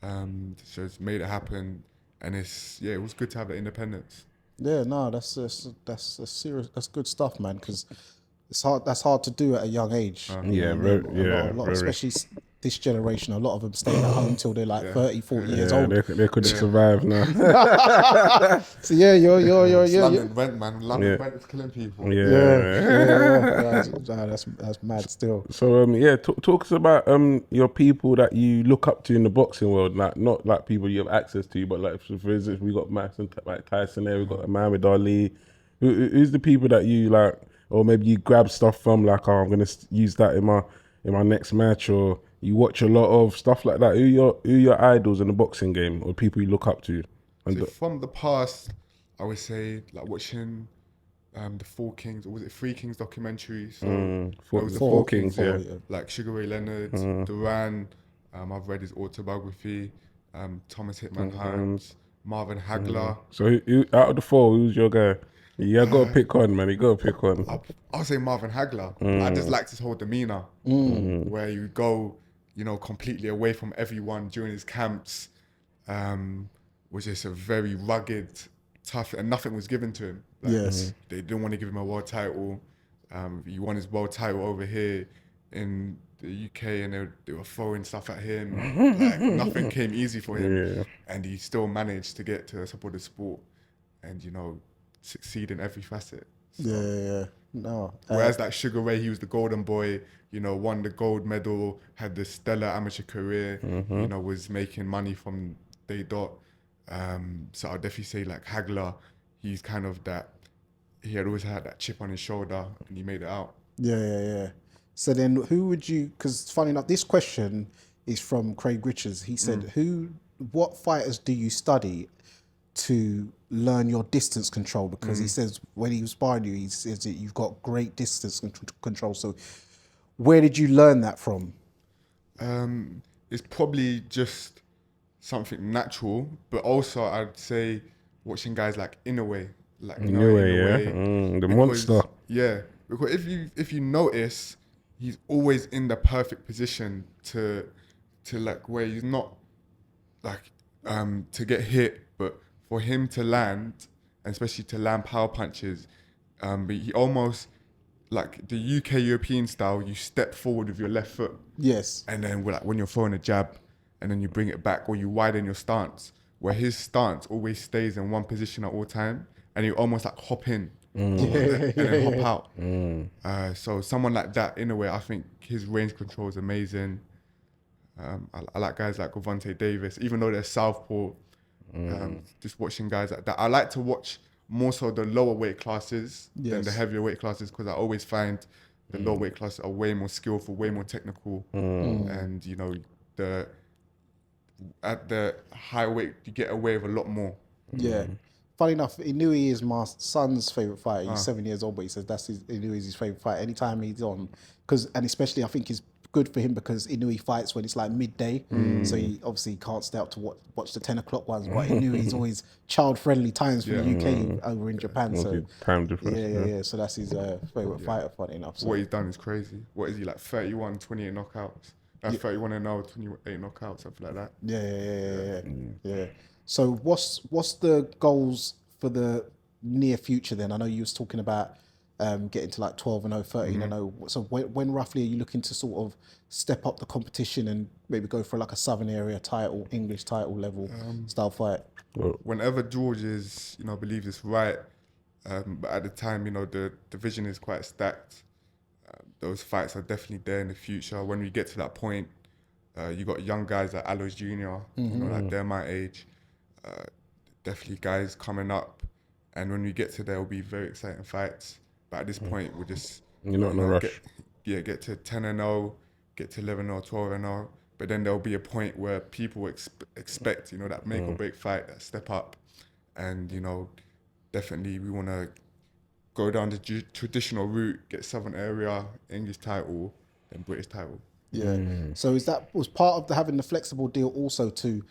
So it's made it happen, and it was good to have the independence. Yeah, no, that's serious. That's good stuff, man. Because it's hard. That's hard to do at a young age. A lot, especially this generation. A lot of them staying at home till they're like 30, 40 years old. They couldn't survive now. So yeah, you're London rent, man. London rent is killing people. That's mad still. So talk us about your people that you look up to in the boxing world, like not like people you have access to, but like for instance, we got Max and like Tyson there, we got Muhammad Ali. Who's the people that you like, or maybe you grab stuff from, like, I'm gonna use that in my next match, or you watch a lot of stuff like that? Who your idols in the boxing game, or people you look up to? So from the past, I would say like watching the Four Kings, or was it Three Kings documentary? So Four Kings, yeah. Like Sugar Ray Leonard, Duran. I've read his autobiography. Thomas Hitman Holmes, Marvin Hagler. So who, out of the four, who's your guy? You got to pick one, man. You got to pick one. I'll say Marvin Hagler. I just liked his whole demeanor, where you go, you know, completely away from everyone during his camps. Was just a very rugged, tough, and nothing was given to him. Like, they didn't want to give him a world title. He won his world title over here in the UK, and they were throwing stuff at him. Like, nothing came easy for him, and he still managed to get to the top of the sport, and, you know, succeed in every facet. So, No. Whereas like Sugar Ray, he was the golden boy, you know, won the gold medal, had the stellar amateur career, you know, was making money from day dot. So I'll definitely say like Hagler, he's kind of that, he had always had that chip on his shoulder, and he made it out. Yeah. So then who would you, because funny enough, this question is from Craig Richards. He said, what fighters do you study to learn your distance control? Because he says when he was sparring you, he says that you've got great distance control. So where did you learn that from? It's probably just something natural, but also I'd say watching guys like Inoue, like Inoue, the monster. Yeah, because if you notice, he's always in the perfect position to like where he's not like to get hit, but for him to land, and especially to land power punches, but he almost, like the UK European style, you step forward with your left foot. Yes. And then like when you're throwing a jab, and then you bring it back, or you widen your stance, where his stance always stays in one position at all time, and you almost like hop in and then hop out. So someone like that, in a way, I think his range control is amazing. I like guys like Gervonta Davis, even though they're southpaw. Just watching guys like that. I like to watch more so the lower weight classes than the heavier weight classes, because I always find the lower weight classes are way more skillful, way more technical, and you know, at the high weight you get away with a lot more. Yeah. funny enough, Inui is my son's favorite fighter. He's 7 years old, but he says Inui is his favorite fighter. Anytime he's on, and especially I think it's good for him because Inui fights when it's like midday, so he obviously can't stay up to watch the 10 o'clock ones. But Inui's always child-friendly times for the UK over in Japan. So time difference. Yeah. So that's his favorite fighter. Funny enough. So. What he's done is crazy. What is he like? 31, 28 knockouts. That's 31-0, 28 knockouts, something like that. Yeah. So what's the goals for the near future then? I know you was talking about getting to like 12-0, 13-0. So when roughly are you looking to sort of step up the competition and maybe go for like a Southern area title, English title level style fight? Whenever George is, believes it's right, but at the time, the division is quite stacked. Those fights are definitely there in the future. When we get to that point, you got young guys like Alois Jr., like they're my age. Definitely guys coming up. And when we get to there, it'll be very exciting fights. But at this point, we're just... You're not in a rush. Get to 10-0, get to 11-0, 12-0. But then there'll be a point where people expect, that make or break fight, that step up. And, definitely we want to go down the traditional route, get Southern area, English title, then British title. Yeah. So was part of having the flexible deal also to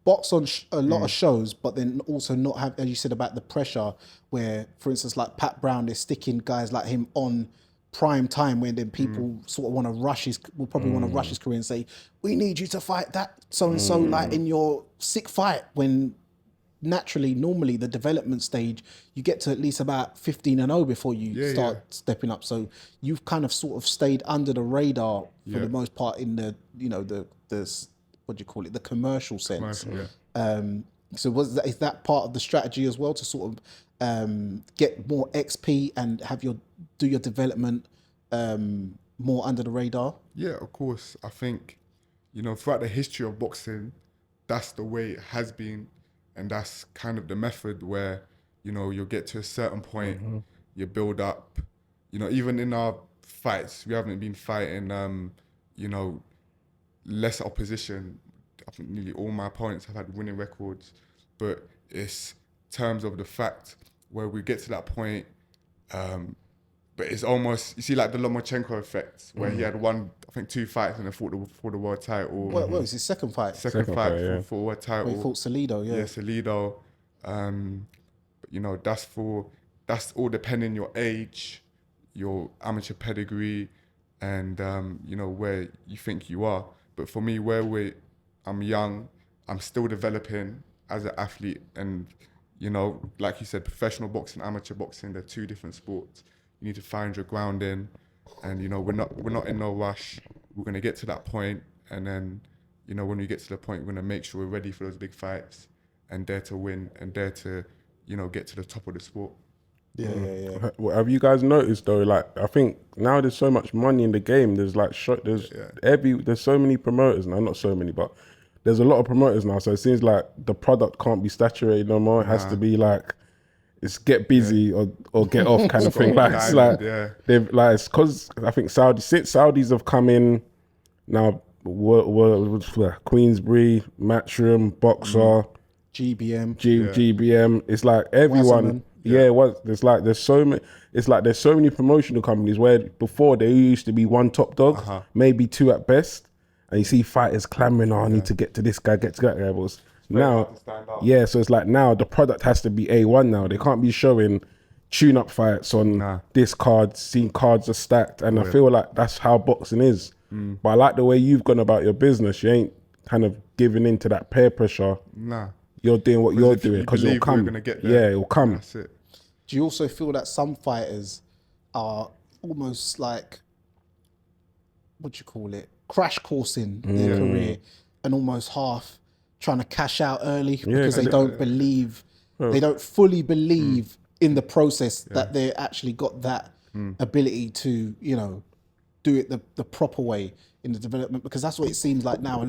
box on a lot of shows, but then also not have, as you said about the pressure, where, for instance, like Pat Brown, they're sticking guys like him on prime time when then people sort of want to rush will probably want to rush his career and say, we need you to fight that so-and-so like in your sick fight, when naturally, normally the development stage, you get to at least about 15-0 before you start stepping up. So you've kind of sort of stayed under the radar for the most part in the, the what do you call it, the commercial sense. So is that part of the strategy as well, to sort of get more XP and do your development more under the radar? Yeah, of course. I think, throughout the history of boxing, that's the way it has been. And that's kind of the method where, you'll get to a certain point, you build up, even in our fights, we haven't been fighting, less opposition. I think nearly all my opponents have had winning records, but it's terms of the fact where we get to that point, but it's almost, you see like the Lomachenko effect, where he had won, I think 2 fights and then fought for the world title. What was his second fight? Second fight for world title. Where he fought Salido, Yeah, Salido. But, that's all depending on your age, your amateur pedigree, and where you think you are. But for me, I'm young, I'm still developing as an athlete, and like you said, professional boxing, amateur boxing, they're 2 different sports. You need to find your grounding, and we're not in no rush. We're gonna get to that point, and then when we get to the point, we're gonna make sure we're ready for those big fights and dare to win and dare to get to the top of the sport. Yeah. Well, have you guys noticed though? Like, I think now there's so much money in the game. There's like there's so many promoters now. Not so many, but there's a lot of promoters now. So it seems like the product can't be saturated no more. It has to be like, it's get busy or get off kind of thing. Like, it's like they've like, it's because I think Saudis have come in now. Queensbury, Matchroom, Boxer, GBM, GBM. It's like everyone. There's so many. It's like there's so many promotional companies where before there used to be 1 top dog, maybe 2 at best, and you see fighters clamoring, I need to get to this guy, get to that guy. But now, so it's like now the product has to be A1 now. They can't be showing tune-up fights on this card, seeing cards are stacked, and I feel like that's how boxing is. But I like the way you've gone about your business. You ain't kind of giving into that peer pressure. You're doing what you're doing because it'll come. It'll come. That's it. Do you also feel that some fighters are almost like, crash coursing their career and almost half trying to cash out early because they don't believe, they don't fully believe in the process that they actually got that ability to, do it the proper way in the development? Because that's what it seems like now.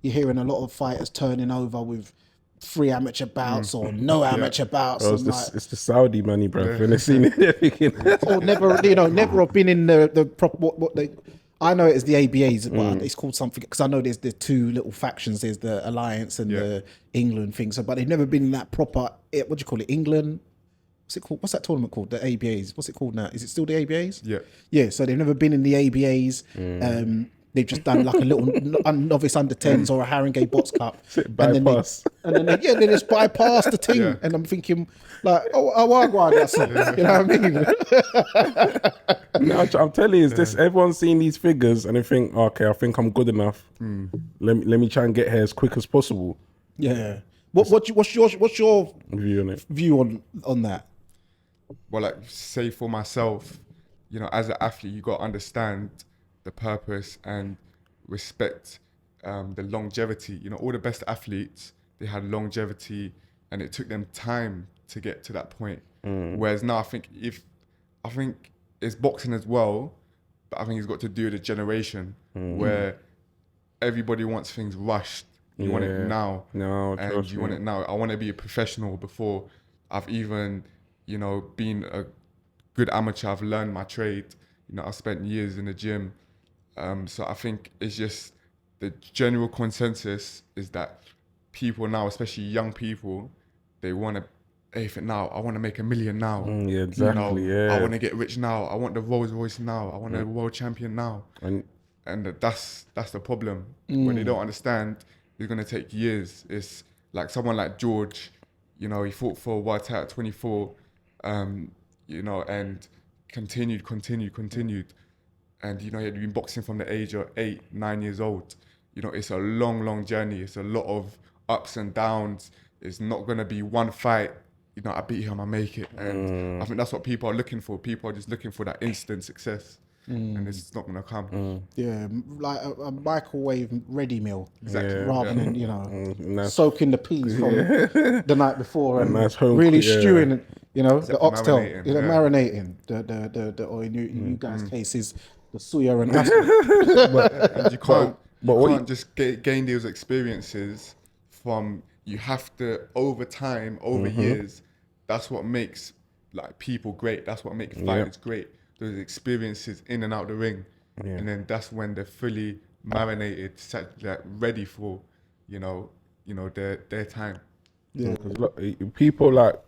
You're hearing a lot of fighters turning over with 3 amateur bouts or no amateur bouts. It's the Saudi money, bro. When they seen it, or never have been in the proper what they. I know it as the ABAs, but it's called something because I know there's the two little factions. There's the Alliance and the England thing. So, but they've never been in that proper. What do you call it? England. What's it called? What's that tournament called? The ABAs. What's it called now? Is it still the ABAs? Yeah. Yeah. So they've never been in the ABAs. They've just done like a little novice under 10s or a Haringey Box Cup. Bypass. And then they just bypass the team. Yeah. And I'm thinking, like, that's it. You know what I mean? No, I'm telling you, it's this. Everyone's seeing these figures and they think, okay, I think I'm good enough. Let me try and get here as quick as possible. Yeah. What's your view on that? Well, like, say for myself, you know, as an athlete, you got to understand the purpose and respect the longevity. You know, all the best athletes, they had longevity and it took them time to get to that point. Whereas now I think it's boxing as well, but I think it's got to do with the generation where everybody wants things rushed. You want it now. No, and you want it now. I want to be a professional before I've even, you know, been a good amateur. I've learned my trade. You know, I spent years in the gym. So I think it's just the general consensus is that people now, especially young people, they want to, hey, now, I want to make $1 million now. Yeah, exactly. You know, I want to get rich now. I want the Rolls Royce now. I want a world champion now. And that's the problem. When they don't understand, it's going to take years. It's like someone like George, you know, he fought for a world title at 24, you know, and continued. And, you know, he had been boxing from the age of 8, 9 years old. You know, it's a long journey. It's a lot of ups and downs. It's not going to be one fight, you know, I beat him, I make it. And I think that's what people are looking for. People are just looking for that instant success. And it's not going to come. Yeah, like a microwave ready meal. Exactly. Rather than, you know, soaking the peas from the night before and nice home really stewing, you know, the oxtail, marinating, marinating. Or in you guys' case is the suya and aspirin. And you can't just gain those experiences from, you have to, over time, over years, that's what makes like people great. That's what makes fighters great. Those experiences in and out the ring. And then that's when they're fully marinated, set, like, ready for, you know, their time. Yeah, because look, people like,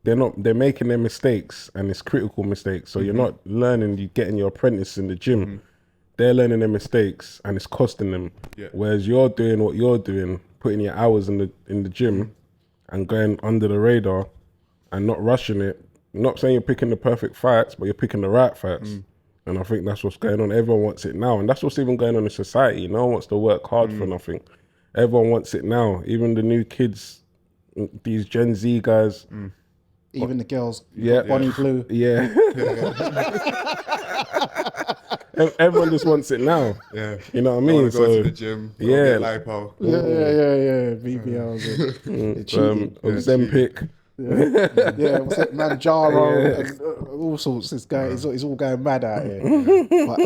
they're making their mistakes and it's critical mistakes. So you're not learning, you're getting your apprentice in the gym. They're learning their mistakes and it's costing them. Whereas you're doing what you're doing, putting your hours in the gym and going under the radar and not rushing it. Not saying you're picking the perfect fights, but you're picking the right fights. And I think that's what's going on. Everyone wants it now. And that's what's even going on in society. No one wants to work hard for nothing. Everyone wants it now. Even the new kids, these Gen Z guys. Even the girls, Bonnie Blue. Yeah. Everyone just wants it now. Yeah. You know what I mean? Go to the gym. Yeah. Get lipo. Yeah. BBLs. Ozempic. What's it, Manjaro, and all sorts. This guy is all going mad out here. But,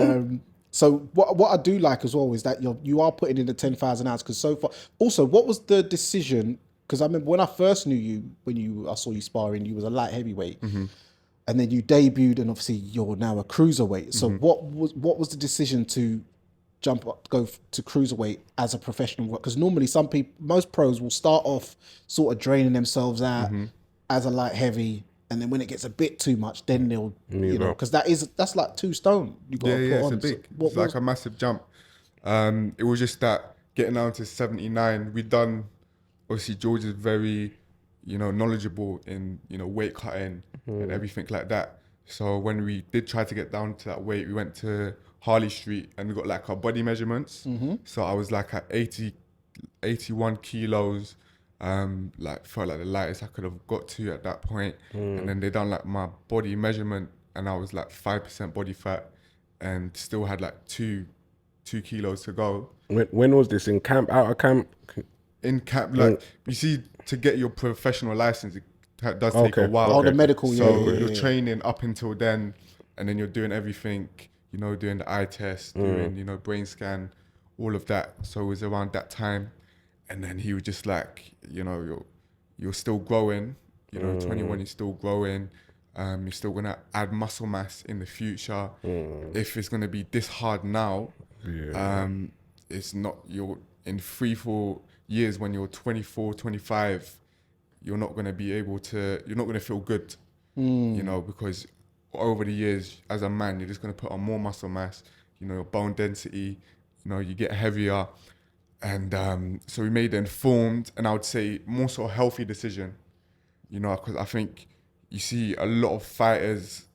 so what I do like as well is that you are putting in the 10,000 hours. Because so far, also, what was the decision? Because I remember when I first knew you, I saw you sparring, you was a light heavyweight, and then you debuted, and obviously you're now a cruiserweight. So what was the decision to jump up, go to cruiserweight as a professional? Because normally most pros will start off sort of draining themselves out as a light heavy, and then when it gets a bit too much, then they'll, you know, because that's like 2 stone. You got to put on. It's like a massive jump. It was just that getting down to 79, we'd done. Obviously, George is very, you know, knowledgeable in, you know, weight cutting and everything like that. So when we did try to get down to that weight, we went to Harley Street and we got like our body measurements. So I was like at 81 kilos, like felt like the lightest I could have got to at that point. And then they done like my body measurement and I was like 5% body fat and still had like 2 kilos to go. When was this? In camp, out of camp? In camp, like you see, to get your professional license, it does take a while. Oh, the medical, So you're training up until then, and then you're doing everything, you know, doing the eye test, doing, you know, brain scan, all of that. So it was around that time, and then he was just like, you know, you're still growing, you know, 21, you're still growing. You're still gonna add muscle mass in the future. If it's gonna be this hard now, it's not. You're in 3-4 years when you're 24, 25. You're not gonna be able to. You're not gonna feel good. You know, because over the years, as a man, you're just gonna put on more muscle mass. You know, your bone density. You know, you get heavier, and so we made an informed and I would say more sort of healthy decision. You know, because I think you see a lot of fighters,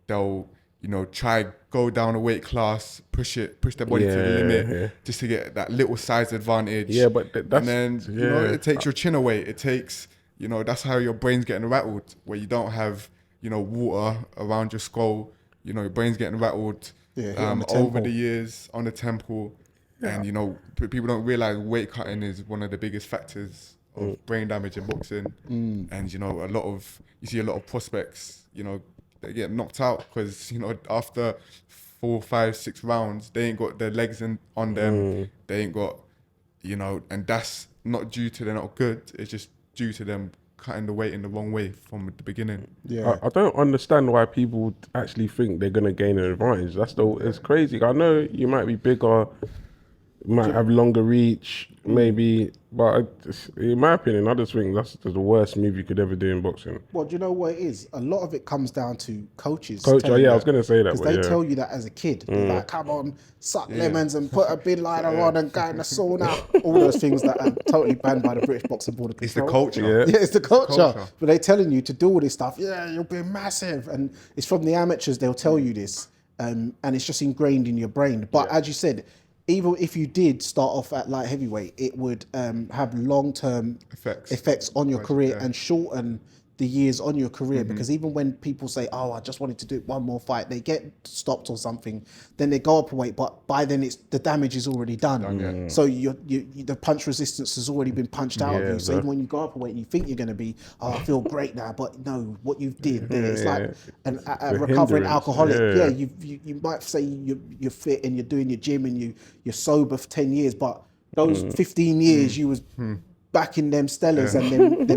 they'll, you know, try go down a weight class, push their body to the limit just to get that little size advantage. Yeah, but that's, and then you know, it takes your chin away. It takes, you know, that's how your brain's getting rattled, where you don't have, you know, water around your skull. You know, your brain's getting rattled over the years on the temple. And, you know, people don't realize weight cutting is one of the biggest factors of brain damage in boxing. And, you know, you see a lot of prospects, you know, they get knocked out because, you know, after 4, 5, 6 rounds, they ain't got their legs on them. They ain't got, you know, and that's not due to they're not good. It's just due to them cutting the weight in the wrong way from the beginning. Yeah, I don't understand why people actually think they're gonna gain an advantage. It's crazy. I know you might be bigger, might have longer reach, maybe, but in my opinion, I just think that's the worst move you could ever do in boxing. well, do you know what it is? A lot of it comes down to coaches. I was going to say that. Because they tell you that as a kid. They're like, come on, suck lemons and put a bin liner on and go in the sauna. All those things that are totally banned by the British Boxing Board of Control. It's the culture. Yeah, it's the culture. But they're telling you to do all this stuff. Yeah, you'll be massive. And it's from the amateurs, they'll tell you this. And it's just ingrained in your brain. But as you said, even if you did start off at light heavyweight, it would have long-term effects on your career and shorten the years on your career, because even when people say, oh, I just wanted to do one more fight, they get stopped or something, then they go up a weight, but by then the damage is already done. So the punch resistance has already been punched out of you. So even when you go up a weight and you think you're going to be, oh, I feel great now, but no, what you did there, it's like a recovering alcoholic. You might say you're fit and you're doing your gym and you're sober for 10 years, but those 15 years you was back in them Stellas and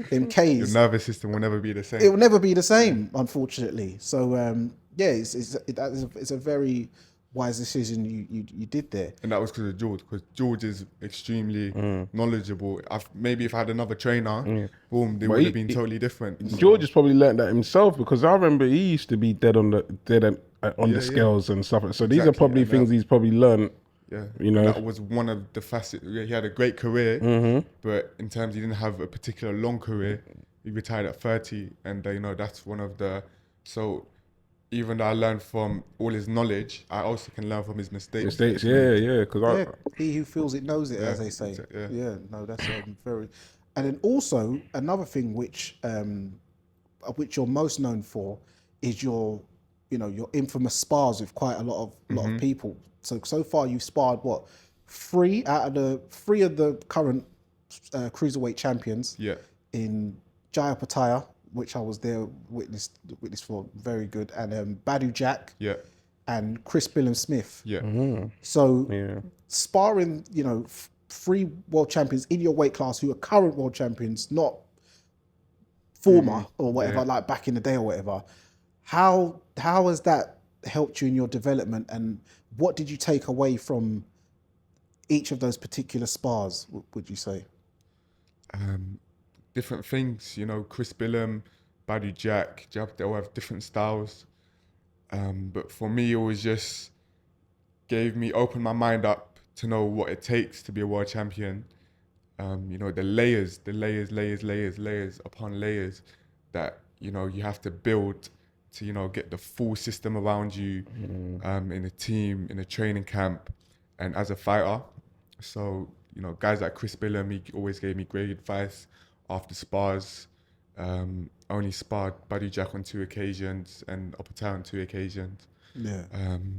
them Ks. Your nervous system will never be the same. It will never be the same, unfortunately. So it's a very wise decision you did there. And that was because George is extremely knowledgeable. Maybe if I had another trainer, boom, they would have been totally different. George has probably learned that himself, because I remember he used to be dead on the scales and stuff. So these are probably things he's probably learned. Yeah, you know, that was one of the facets. He had a great career, but in terms he didn't have a particular long career. He retired at 30, and you know, that's one of the. So even though I learned from all his knowledge, I also can learn from his mistakes. Because he who feels it knows it, as they say. No, that's very. And then also another thing which you're most known for is your infamous spars with quite a lot of people. So far you've sparred what, 3 of the current cruiserweight champions. Yeah. In Opetai, which I was there witness for, very good, and BADOU Jack. Yeah. And BILLAM SMITH. Yeah. So sparring, 3 world champions in your weight class who are current world champions, not former or whatever, like back in the day or whatever. How has that helped you in your development, and what did you take away from each of those particular spars, would you say? Different things, BILLAM, BADOU Jack, they all have different styles. But for me, it was just opened my mind up to know what it takes to be a world champion. The layers upon layers that, you have to build to, get the full system around you, in a team, in a training camp, and as a fighter. So, guys like BILLAM, he always gave me great advice after spars. Only sparred BADOU Jack on 2 occasions and Opetai on 2 occasions. Yeah.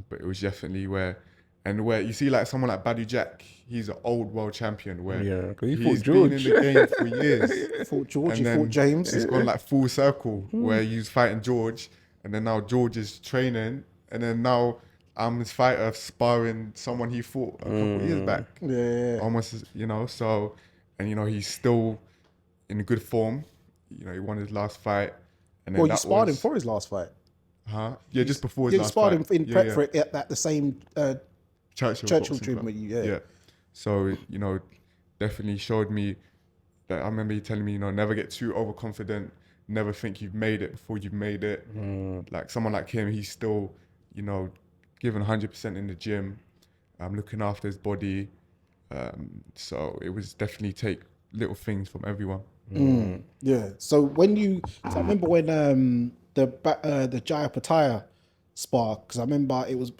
But it was definitely where you see like someone like BADOU Jack, he's an old world champion where he's been in the game for years. Fought George, he fought James. It's gone like full circle where he's fighting George, and then now George is training, and then now I'm his fighter sparring someone he fought a couple of years back. Yeah. Almost, so, and he's still in good form. He won his last fight, And then Well, you that sparred him was- for his last fight. Huh? Yeah, just before his Yeah, you last sparred fight. him in prep for it at the same Churchill Churchill boxing gym. club. Yeah. So, you know, definitely showed me that. I remember you telling me, you know, never get too overconfident, never think you've made it before you've made it. Like someone like him, he's still, you know, giving 100% in the gym, looking after his body. So it was definitely take little things from everyone. Yeah. So I remember when the Jai Opetai spar, because I remember it was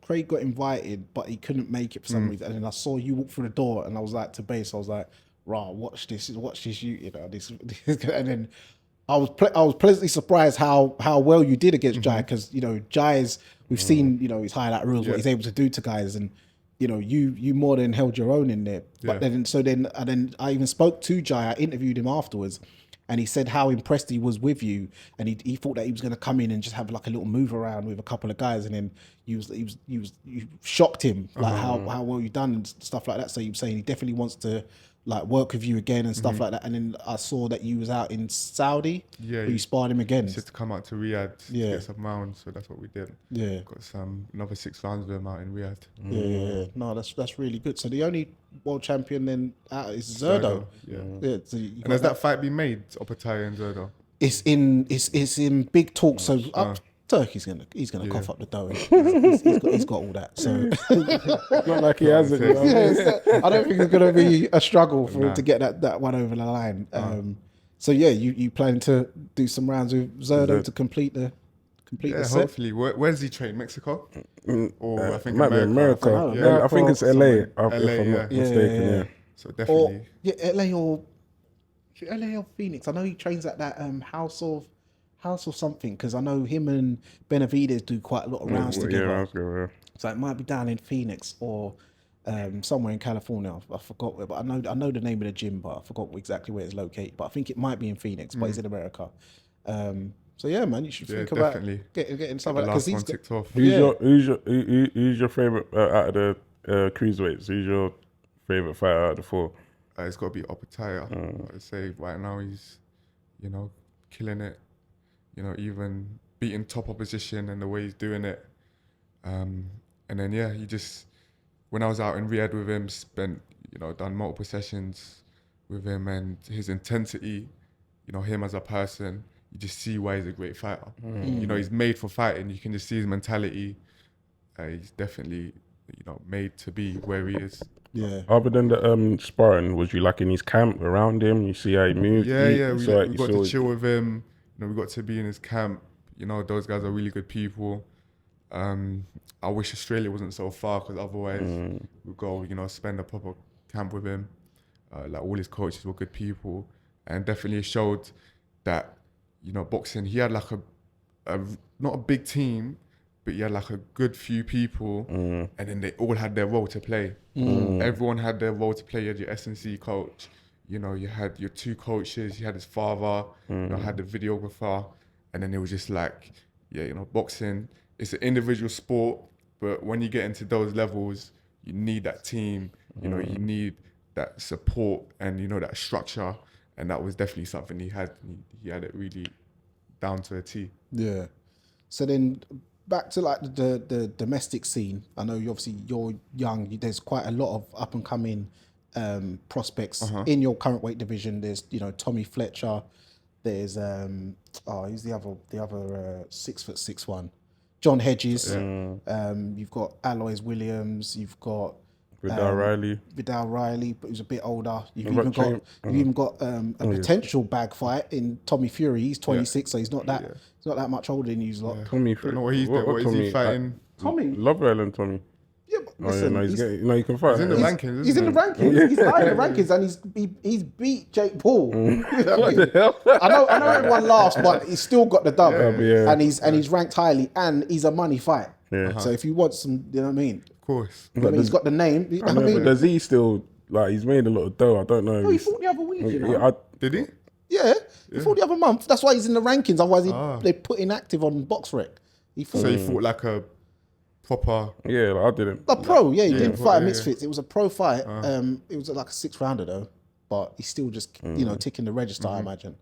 Craig got invited, but he couldn't make it for some reason, and then I saw you walk through the door, and I was like to base, I was like, "Rah, watch this, you know this," and then I was pleasantly surprised how well you did against Jai, because you know Jai's, we've seen, you know, his highlight reels, what he's able to do to guys, and you know, you more than held your own in there. But then I even spoke to Jai. I interviewed him afterwards, and he said how impressed he was with you, and he thought that he was going to come in and just have like a little move around with a couple of guys, and then you shocked him like how well you done and stuff like that. So you were saying he definitely wants to like work with you again and stuff like that. And then I saw that you was out in Saudi. Yeah, where you sparred him again. Just to come out to Riyadh to get some rounds, so that's what we did. Yeah. Got another 6 rounds with him out in Riyadh. Yeah. No, that's really good. So the only world champion then out is Zurdo. Yeah. So you And got has that fight been made, Opetai and Zurdo? It's in big talks. So Turkey's gonna cough up the dough. He's got all that. So Not like he hasn't. You know? I don't think it's gonna be a struggle for him to get that one over the line. So yeah, you plan to do some rounds with Zurdo to complete the set? Hopefully. Where does he train? Mexico? Or I think Might be America. America. I think it's LA. If I'm yeah. not mistaken. Yeah. So definitely. LA or Phoenix. I know he trains at that house of something, because I know him and Benavidez do quite a lot of rounds together. Yeah, rounds together. So it might be down in Phoenix or somewhere in California. I forgot where, but I know the name of the gym, but I forgot exactly where it's located. But I think it might be in Phoenix, but he's in America. So yeah, man, you should think about getting something like that, because he's ticked off. Who's your favorite out of the cruiserweights? Who's your favorite fighter out of the 4? It's got to be Opetai. I'd say right now he's, you know, killing it. You know, even beating top opposition and the way he's doing it. And then he just, when I was out in Riyadh with him, done multiple sessions with him, and his intensity, you know, him as a person, you just see why he's a great fighter. You know, he's made for fighting. You can just see his mentality. He's definitely, you know, made to be where he is. Yeah. Other than the sparring, was you like in his camp around him? You see how he moved? Yeah. We got to chill with him. You know, we got to be in his camp. You know, those guys are really good people. I wish Australia wasn't so far, because otherwise we'd go, you know, spend a proper camp with him. Like all his coaches were good people, and definitely showed that, you know, boxing, he had like a not a big team, but he had like a good few people, and then they all had their role to play. Everyone had their role to play. You had your S&C coach, you know, you had your 2 coaches, you had his father, you know, had the videographer, and then it was just like, you know, boxing, it's an individual sport, but when you get into those levels, you need that team, you know, you need that support and, you know, that structure, and that was definitely something he had. He had it really down to a T. Yeah. So then back to like the domestic scene. I know you're young. There's quite a lot of up and coming prospects in your current weight division. There's, you know, Tommy Fletcher. There's who's the other 6'6" one? John Hedges. You've got Alois Williams. You've got Vidal Riley, but he's a bit older. You've even got a potential bag fight in Tommy Fury. He's 26, so he's not that much older than you lot. Tommy I don't know what he's doing. What is he fighting? Tommy, Love Island Tommy. Yeah, but listen, he can fight. He's in the rankings. He's in the rankings. He's high in the rankings, and he's beat Jake Paul. What the hell? I know everyone laughs, but he's still got the dub, Yeah. and he's ranked highly, and he's a money fight. Yeah. So if you want some, you know what I mean. Of course. I mean, he's got the name. I know, but does he still, like, he's made a lot of dough? I don't know. No, he fought the other week, you know. Did he? Yeah, he fought the other month. That's why he's in the rankings. Otherwise, they put inactive on BoxRec. He fought. So he fought like a proper. Yeah, like I didn't. A pro, he didn't fight a Misfits. It was a pro fight. It was like a 6 rounder though, but he's still just you know ticking the register. I imagine.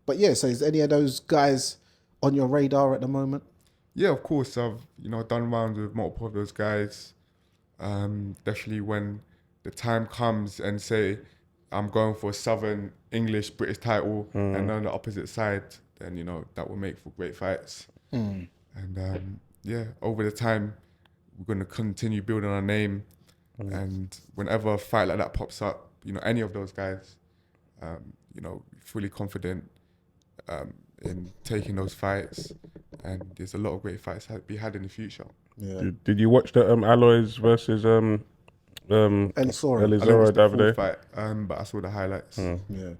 But yeah, so is any of those guys on your radar at the moment? Yeah, of course. I've done rounds with multiple of those guys. Definitely when the time comes and say I'm going for a Southern English British title and on the opposite side, then that will make for great fights. And yeah, over the time we're going to continue building our name. And whenever a fight like that pops up, any of those guys, fully confident in taking those fights. And there's a lot of great fights to be had in the future. Yeah. Did you watch the Alloys versus Elisora. Elizora the other day? Fight, but I saw the highlights. Yeah.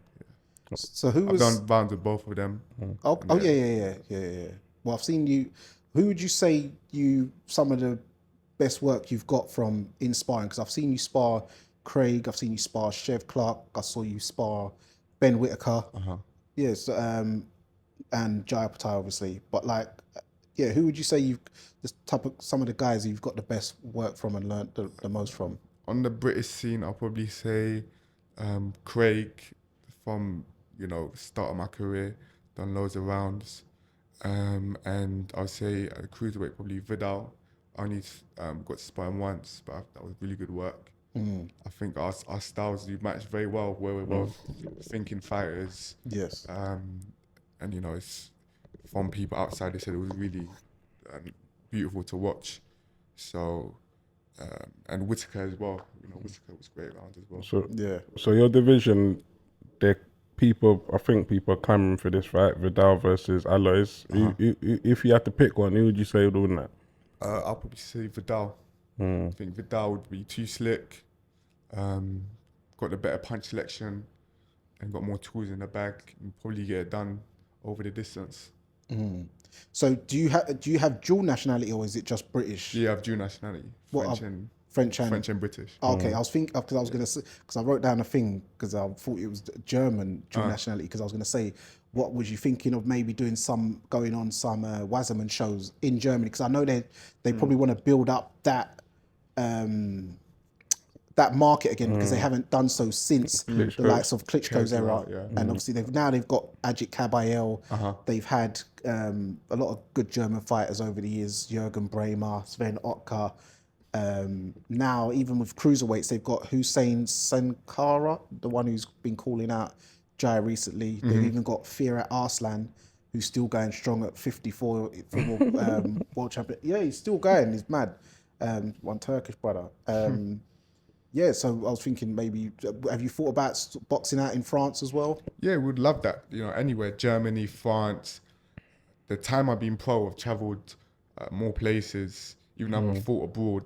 So who I've was? done rounds with both of them. Oh yeah. Well, I've seen you. Who would you say some of the best work you've got from in sparring? Because I've seen you spar Craig. I've seen you spar Chev Clark. I saw you spar Ben Whitaker. Yes, and Jai Opetai, obviously. But like, yeah, who would you say some of the guys you've got the best work from and learned the most from? On the British scene, I'll probably say Craig from start of my career, done loads of rounds, and I'll say cruiserweight probably Vidal. I only got to spar him once, but that was really good work. I think our styles do match very well, where we're both thinking fighters. Yes. And it's from people outside. They said it was really beautiful to watch. So, and Whitaker as well. Whitaker was great rounds as well. So yeah. So your division, I think people are clamoring for this fight, Vidal versus Alloys. If you had to pick one, who would you say would win that? I'll probably say Vidal. I think Vidal would be too slick, got the better punch selection, and got more tools in the bag, and probably get it done over the distance. So do you have dual nationality, or is it just British? Yeah, I have dual nationality, French and British. Oh, okay, I was thinking because I was gonna say, because I wrote down a thing because I thought it was German dual nationality, because I was gonna say, what was you thinking of maybe doing some Wasserman shows in Germany, because I know they probably want to build up that that market again, because they haven't done so since the likes of Klitschko's era. And obviously they've got Ajit Kabayel. They've had a lot of good German fighters over the years, Jürgen Bremer, Sven Otka. Now, even with cruiserweights, they've got Hussein Sankara, the one who's been calling out Jai recently. They've even got Firat Arslan, who's still going strong at 54 for world champion. Yeah, he's still going. He's mad. One Turkish brother. Yeah, so I was thinking maybe, have you thought about boxing out in France as well? Yeah, we'd love that. Anywhere, Germany, France. The time I've been pro, I've travelled more places. Even though I've fought abroad,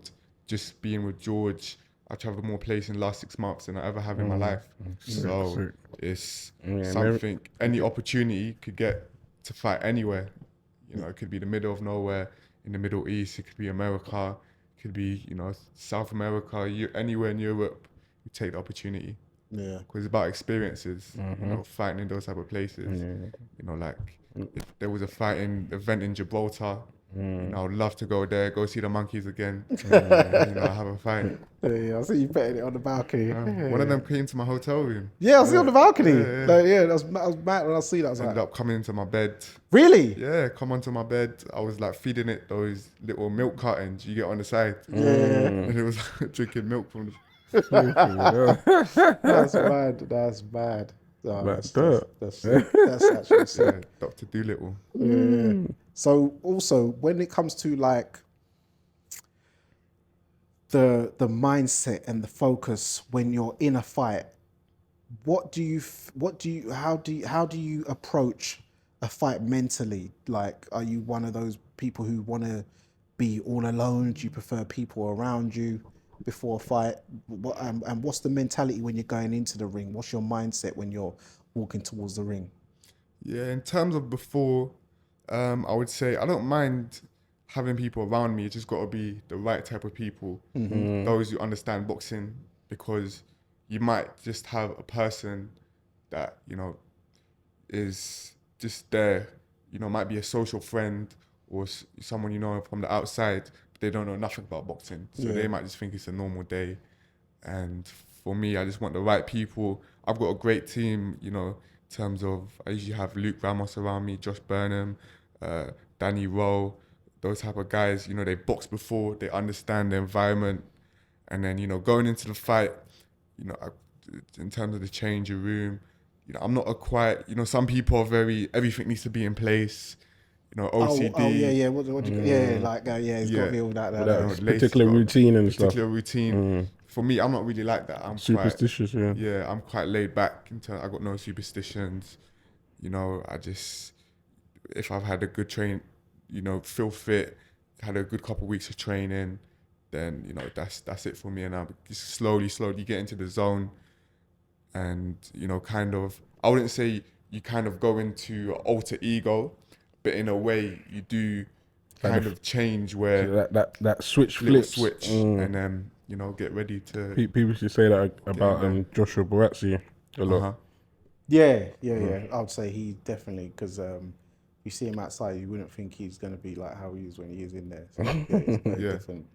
just being with George, I travelled more places in the last 6 months than I ever have in my life. So it's something, any opportunity could get to fight anywhere. It could be the middle of nowhere, in the Middle East, it could be America, it could be, South America, anywhere in Europe, you take the opportunity. Yeah. Because it's about experiences, fighting in those type of places. Like if there was a fighting event in Gibraltar, I would love to go there, go see the monkeys again, have a fight. Yeah, I see you betting it on the balcony. One of them came to my hotel room. Yeah, I see on the balcony. Yeah. That was mad when I see that. I was Ended up coming into my bed. Really? Yeah, come onto my bed. I was like feeding it those little milk cartons you get on the side. Yeah. And it was drinking milk from the... That's mad. That's mad. Oh, that's actually sick. Yeah, Dr. Doolittle. Yeah. So also, when it comes to like the mindset and the focus when you're in a fight, how do you approach a fight mentally? Like, are you one of those people who want to be all alone? Do you prefer people around you before a fight? And what's the mentality when you're going into the ring? What's your mindset when you're walking towards the ring? Yeah, in terms of before, I would say I don't mind having people around me. It's just got to be the right type of people, those who understand boxing, because you might just have a person that, is just there, might be a social friend or someone from the outside, but they don't know nothing about boxing. So they might just think it's a normal day. And for me, I just want the right people. I've got a great team, terms of, I usually have Luke Ramos around me, Josh Burnham, Danny Rowe, those type of guys. You know, they boxed before, they understand the environment, and then, you know, going into the fight, you know, in terms of the changing room, you know, I'm not a quiet, you know, some people are very, everything needs to be in place, you know, OCD. Oh yeah. What you, yeah, like it's got to be all that. Particular routine and stuff. Particular routine. For me, I'm not really like that. I'm superstitious. Quite, yeah, I'm quite laid back. I got no superstitions. You know, I just, if I've had a good train, you know, feel fit, had a good couple of weeks of training, then, you know, that's it for me. And I just slowly get into the zone, and, you know, kind of, I wouldn't say you kind of go into alter ego, but in a way you do kind of change where that switch flips. And then, you know, get ready to. People used to say that about Joshua Barazzi a lot. Yeah. I would say he definitely, because you see him outside, you wouldn't think he's going to be like how he is when he is in there. So, yeah, he's very different.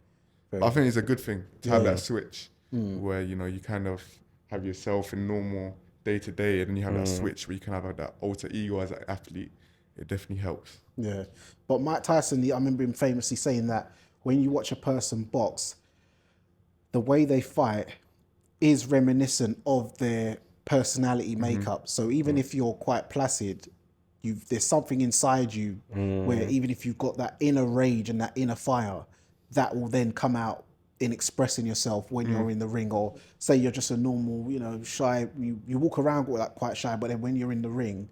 I think it's a good thing to have that switch where, you know, you kind of have yourself in normal day to day, and then you have that switch where you can have that alter ego as an athlete. It definitely helps. Yeah. But Mike Tyson, I remember him famously saying that when you watch a person box, the way they fight is reminiscent of their personality makeup. So even if you're quite placid, there's something inside you where even if you've got that inner rage and that inner fire, that will then come out in expressing yourself when you're in the ring. Or say you're just a normal, you know, shy, you walk around like quite shy, but then when you're in the ring,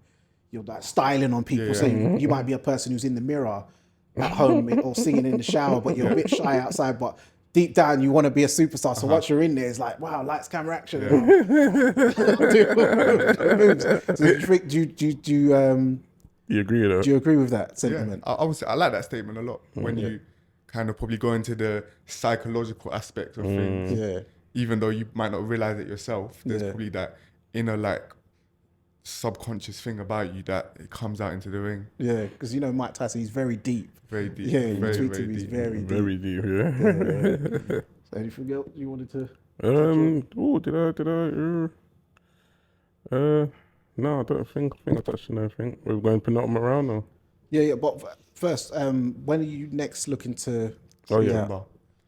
you're like styling on people. So you might be a person who's in the mirror at home or singing in the shower, but you're a bit shy outside, but deep down you want to be a superstar. So once you're in there, it's like, wow, lights, camera, action. So you agree with that? Do you agree with that sentiment? Yeah, I like that statement a lot. When you kind of probably go into the psychological aspect of things, even though you might not realize it yourself, there's probably that inner like subconscious thing about you that it comes out into the ring. Yeah, because you know Mike Tyson, he's very deep. Very deep. Yeah, you tweet him, he's very deep. Very deep, yeah. So anything else you wanted to? No, I don't think I touched on anything. We're going penultimate round or? Yeah, but first, when are you next looking to?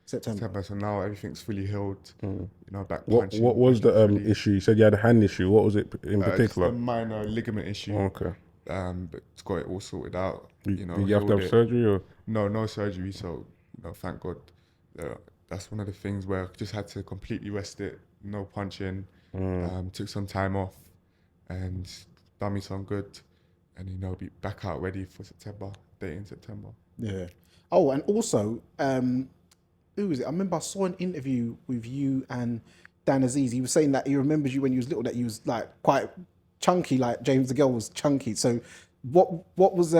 September. So now everything's fully healed. You know, back punching. What was the issue? You said you had a hand issue. What was it in particular? It's a minor ligament issue. Okay. But it's got it all sorted out. You know, did you have to have surgery or? No surgery. So, you know, thank God. That's one of the things where I just had to completely rest it. No punching. Took some time off, and done me some good. And, you know, be back out ready for September. Date in September. Yeah. Oh, and also, who was it? I remember I saw an interview with you and Dan Aziz. He was saying that he remembers you when you was little, that you was like quite chunky, like James Degale was chunky. So what was,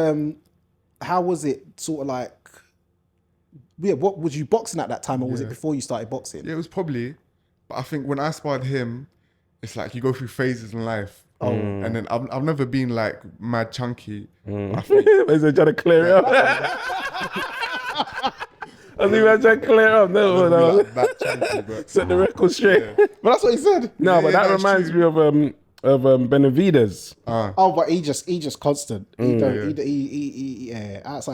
how was it sort of like, what was you boxing at that time, or was it before you started boxing? Yeah, it was probably, but I think when I sparred him, it's like you go through phases in life. And then I've never been like mad chunky. I think, is it trying to clear it up? I think I'm trying to clear up. No. That chunky, but set the record straight. Yeah. But that's what he said. No, but that reminds me of Benavides. Oh, but he just constant. Outside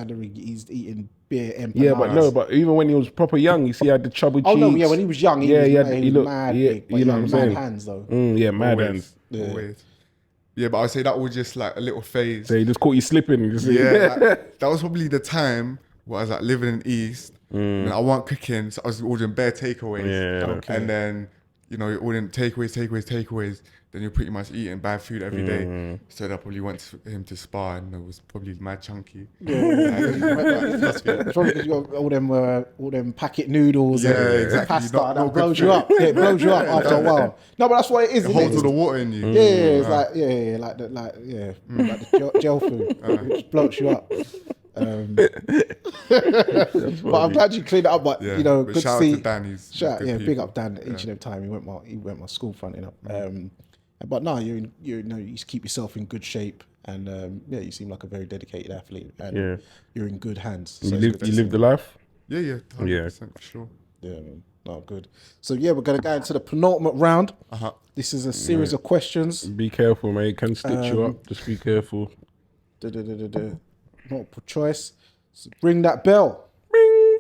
the ring, he's eating beer and empanadas. But even when he was proper young, you see, he had the chubby cheeks. Oh no, when he was young, he was mad big. You know what I'm saying? Mad hands though. Mad hands. Always. Yeah, but I would say that was just like a little phase. So he just caught you slipping. That was probably the time where I was like living in East. And I wasn't cooking, so I was ordering bare takeaways. Yeah. Okay. And then, you know, you're ordering takeaways. Then you're pretty much eating bad food every day. So that probably went to him to spar, and it was probably mad chunky. It's probably because you got all them packet noodles and exactly. pasta. That blows you up. Yeah, it blows you up after a while. No, but that's what it is. It holds all the water in you. It's like like the gel food. It just bloats you up. But I'm glad you cleaned it up. But you know, but good to see. Shout out to Dan. Big up Dan. Each and every time he went my school fronting up. But no, you keep yourself in good shape, and you seem like a very dedicated athlete, and you're in good hands. So you lived the life. Yeah, 100% for sure. Yeah, man. Oh, good. So yeah, we're gonna go into the penultimate round. This is a series of questions. Be careful, mate. It can stitch you up. Just be careful. Multiple choice. So bring that bell. Bing.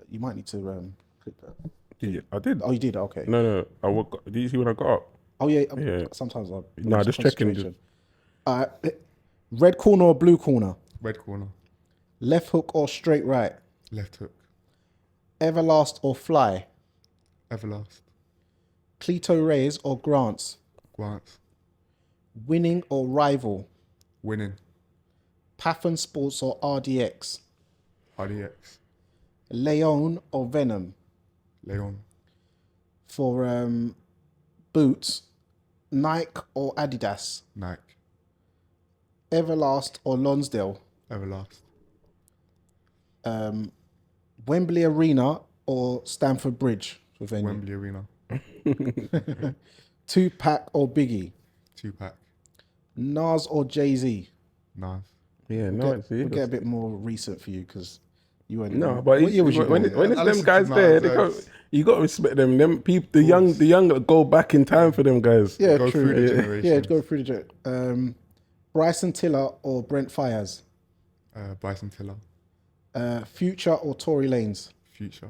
You might need to click that. I did. Oh, you did. Okay. No. Did you see when I got up? Oh yeah. Yeah. Sometimes I. Nah, just checking. Red corner or blue corner? Red corner. Left hook or straight right? Left hook. Everlast or fly? Everlast. Cleto Reyes or Grants? Grants. Winning or rival? Winning. Paffin Sports or RDX? RDX. Leon or Venom? Leon. For boots, Nike or Adidas? Nike. Everlast or Lonsdale? Everlast. Wembley Arena or Stamford Bridge? Venue? Wembley Arena. Tupac or Biggie? Tupac. Nas or Jay-Z? Nas. Yeah, no. We'll get a bit more recent for you because you weren't. No, but what year was you when born? it's them guys there, you got to respect them. Them people, the young go back in time for them guys. Yeah, go true. through the generations. Yeah, go through the Bryson Tiller or Brent Fires? Bryson Tiller. Future or Tory Lanez? Future.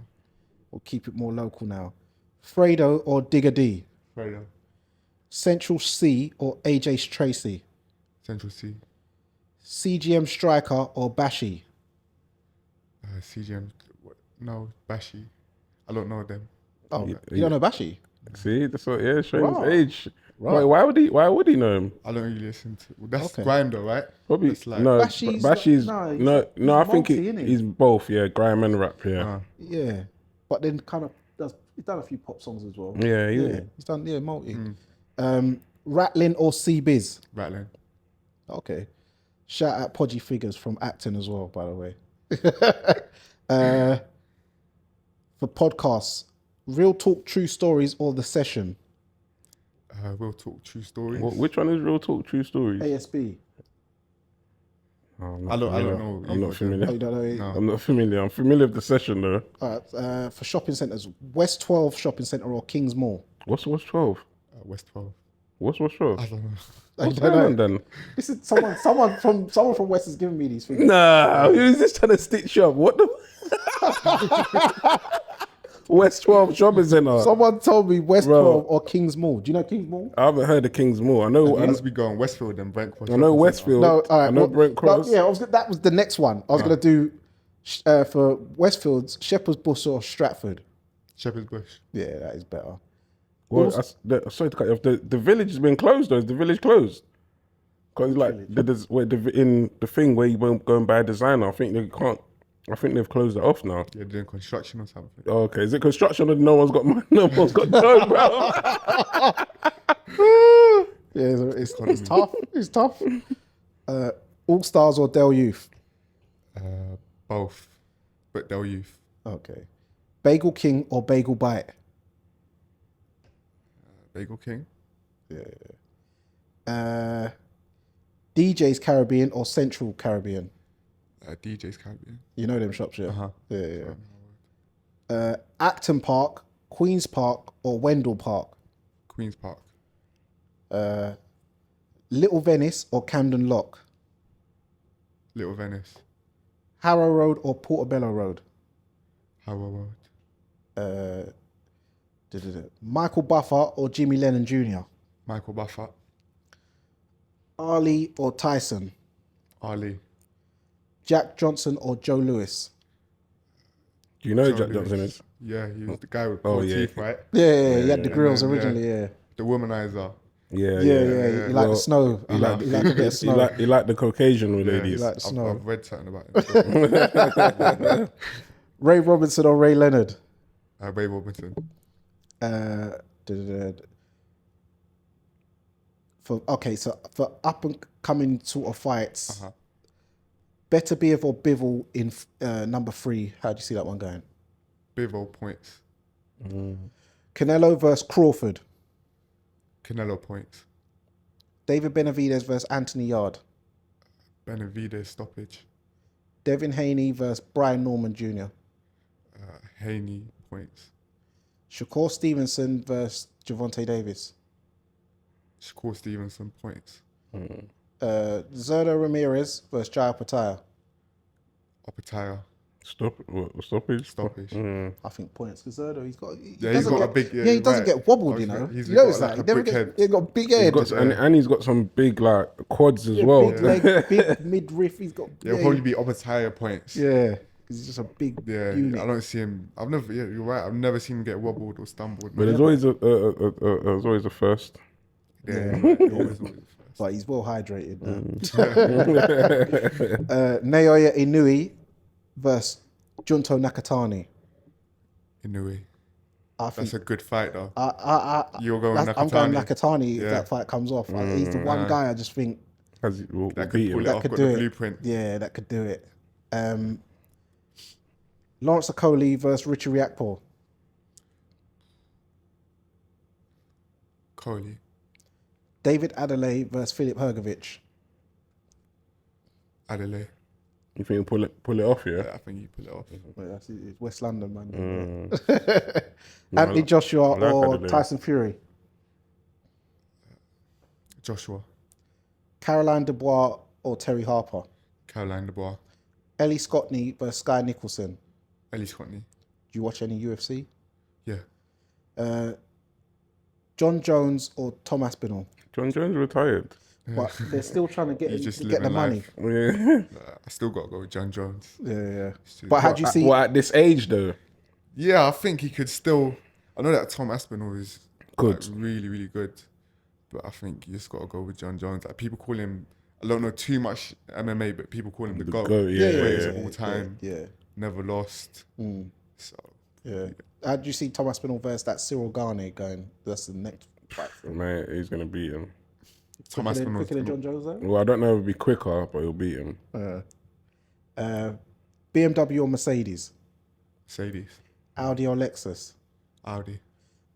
We'll keep it more local now. Fredo or Digger D? Fredo. Central C or AJ Tracy? Central C. CGM Striker or Bashi? CGM. No, Bashi. I don't know them. Oh, you don't know Bashi? See, that's what. Yeah, showing Right. his age. Right. Why would he know him? I don't really listen to. Well, that's Okay. grime though, right? Probably That's like, no. Bashi's Bashi's like- no. he's I think multi, innit? he's both. Yeah, grime and rap. Yeah. Yeah, but then kind of he's done a few pop songs as well. Yeah. He's done multi. Rattling or C-Biz? Rattling. Okay. Shout out Podgy Figures from Acton as well, by the way. For podcasts, Real Talk True Stories or The Session? Real Talk True Stories. Which one is Real Talk True Stories? ASB. Oh, I don't know. I'm not familiar. Oh, you don't know it? No. I'm not familiar. I'm familiar with The Session though. For shopping centres, West 12 Shopping Centre or Kings Mall? What's 12? West 12. What's 12? I don't know. What's I don't going on know. then? This is someone from West has given me these things. Nah, who's this trying to stitch you up? What the? West 12 Shopping Centre. Someone told me West Bro. 12 or Kings Mall. Do you know Kings Mall? I haven't heard of Kings Mall. I know. We must be going Westfield and Brent Cross. I know Westfield. No, all right. I know Brent Cross. Yeah, that was the next one. I was going to do for Westfields, Shepherd's Bush or Stratford. Shepherd's Bush. Yeah, that is better. Well, sorry to cut you off. The village has been closed though. Is the village closed? Because like in the thing where you won't go and buy a designer, I think they can't. I think they've closed it off now. Yeah, doing construction or something. Oh, okay, is it construction or no one's got money? No one's got no, bro. Yeah, it's tough. It's tough. All Stars or Del Youth? Both, but Del Youth. Okay. Bagel King or Bagel Bite? Bagel King. DJ's Caribbean or Central Caribbean? DJ's Caribbean. You know them shops, yeah? Uh-huh. Yeah. Acton Park, Queen's Park or Wendell Park? Queen's Park. Little Venice or Camden Lock? Little Venice. Harrow Road or Portobello Road? Harrow Road. Michael Buffer or Jimmy Lennon Jr.? Michael Buffer. Ali or Tyson? Ali. Jack Johnson or Joe Lewis? Do you know Joe Jack Lewis. Johnson is? Yeah, he was the guy with gold teeth, right? Yeah, he had the grills And then, originally, yeah. The womanizer. Yeah. He liked the snow. He liked a bit of snow. He liked the Caucasian ladies. He liked the snow. I've read something about him. Ray Robinson or Ray Leonard? Ray Robinson. For up and coming sort of fights, Better Beav or Bivol in number 3. How do you see that one going? Bivol points. Canelo versus Crawford. Canelo points. David Benavidez versus Anthony Yard. Benavidez stoppage. Devin Haney versus Brian Norman Jr. Haney points. Shakur Stevenson versus Javonte Davis. Shakur Stevenson points. Zurdo Ramirez versus Jai Opetai. Opetai. Stoppage? Stoppage. I think points because Zurdo, he he's got a big. Yeah, he doesn't get wobbled, you know. He's You notice got that? like a big head. He's got a big head. And he's got some big like quads as well. Big leg, big midriff. He's got. It'll probably be Opetai points. Yeah, because he's just a big unit. I don't see him. I've never. Yeah, you're right. I've never seen him get wobbled or stumbled. But there's always a first. Yeah, always. But he's well hydrated. Naoya Inoue versus Junto Nakatani. Inoue. I think That's a good fight, though. You're going Nakatani. I'm going Nakatani if that fight comes off. He's the one guy I just think that could pull it off. Got the blueprint. Yeah, that could do it. Lawrence Okoli versus Richard Riakpo. Coley. David Adelaide versus Filip Hrgovic. Adelaide. You think you pull it off, yeah? I think you pull it off. Well, it's West London, man. Anthony Joshua or Adelaide. Tyson Fury. Joshua. Caroline Dubois or Terry Harper. Caroline Dubois. Ellie Scottney versus Sky Nicholson. Ellie Scottney. Do you watch any UFC? Yeah. John Jones or Tom Aspinall. John Jones retired. But they're still trying to get the living money. Yeah. I still got to go with John Jones. Yeah. But how do you see? Well, at this age, though. Yeah, I think he could still. I know that Tom Aspinall is Good. like, really, really good, but I think you just got to go with John Jones. Like people call him. I don't know too much MMA, but people call him the GOAT. Greatest of all time. Yeah. Never lost. So yeah. How do you see Tom Aspinall versus that Cyril Garney going? That's the next fight for him. Man, he's gonna beat him. Tom Aspinall. Quicker than John Jones, though? Well, I don't know if it'll be quicker, but he'll beat him. BMW or Mercedes? Mercedes. Audi or Lexus? Audi.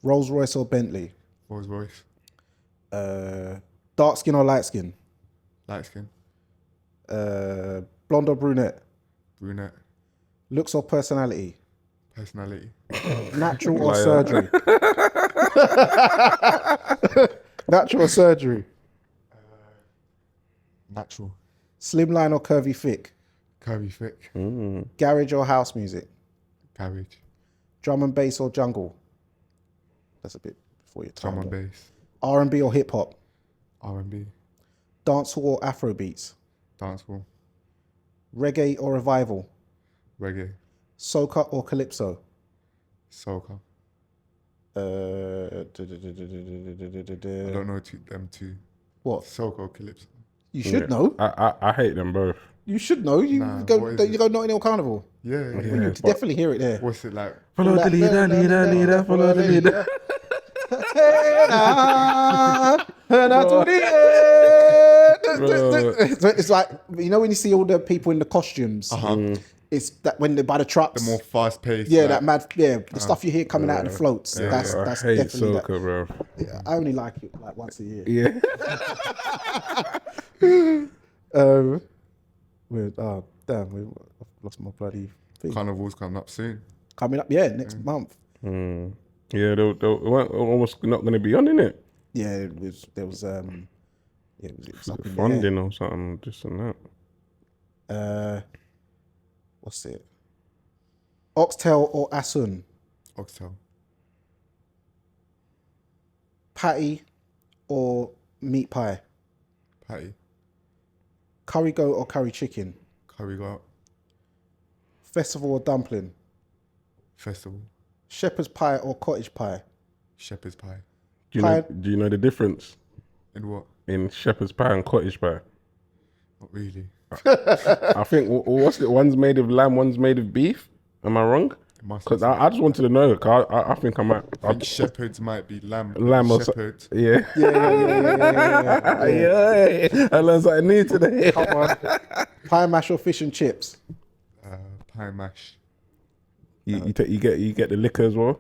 Rolls Royce or Bentley? Rolls Royce. Dark skin or light skin? Light skin. Blonde or brunette? Brunette. Looks or personality? Personality. Natural or surgery? Natural or surgery? Natural. Slimline or curvy thick? Curvy thick. Garage or house music? Garage. Drum and bass or jungle? That's a bit before your time. Drum and bass. R&B or hip hop? R&B. Dancehall or Afro beats? Dancehall. Reggae or revival? Reggae. Soca or calypso? Soca. I I don't know them two. What? Soca or Calypso. You should know. I hate them both. You should know. You Nah, go. what is You it? go Notting Hill Carnival. Yeah. You need to definitely hear it there. What's it like? Follow the leader, follow the leader. So it's like, you know, when you see all the people in the costumes, it's that when they're by the trucks. The more fast paced. Yeah, that mad. Yeah, the stuff you hear coming out of the floats. That's I hate definitely Soca, bro. I only like it like once a year. Yeah. Oh damn, I've lost my bloody thing. Carnival's coming up soon. Coming up, yeah, next month. Yeah, they weren't almost not going to be on, innit? Yeah, it was up in the air. Funding or something, this and that. What's it? Oxtail or Asun? Oxtail. Patty or meat pie? Patty. Curry goat or curry chicken? Curry goat. Festival or dumpling? Festival. Shepherd's pie or cottage pie? Shepherd's pie. Do you know the difference In what? in shepherd's pie and cottage pie? Not really. I think, what's it? One's made of lamb, one's made of beef. Am I wrong? It must Because be. I just wanted to know. Cause I think I might. I think shepherds might be lamb. Lamb or shepherd. Yeah. Yeah. I learned something new today. Come on. Pie mash or fish and chips? Pie mash. You get the liquor as well.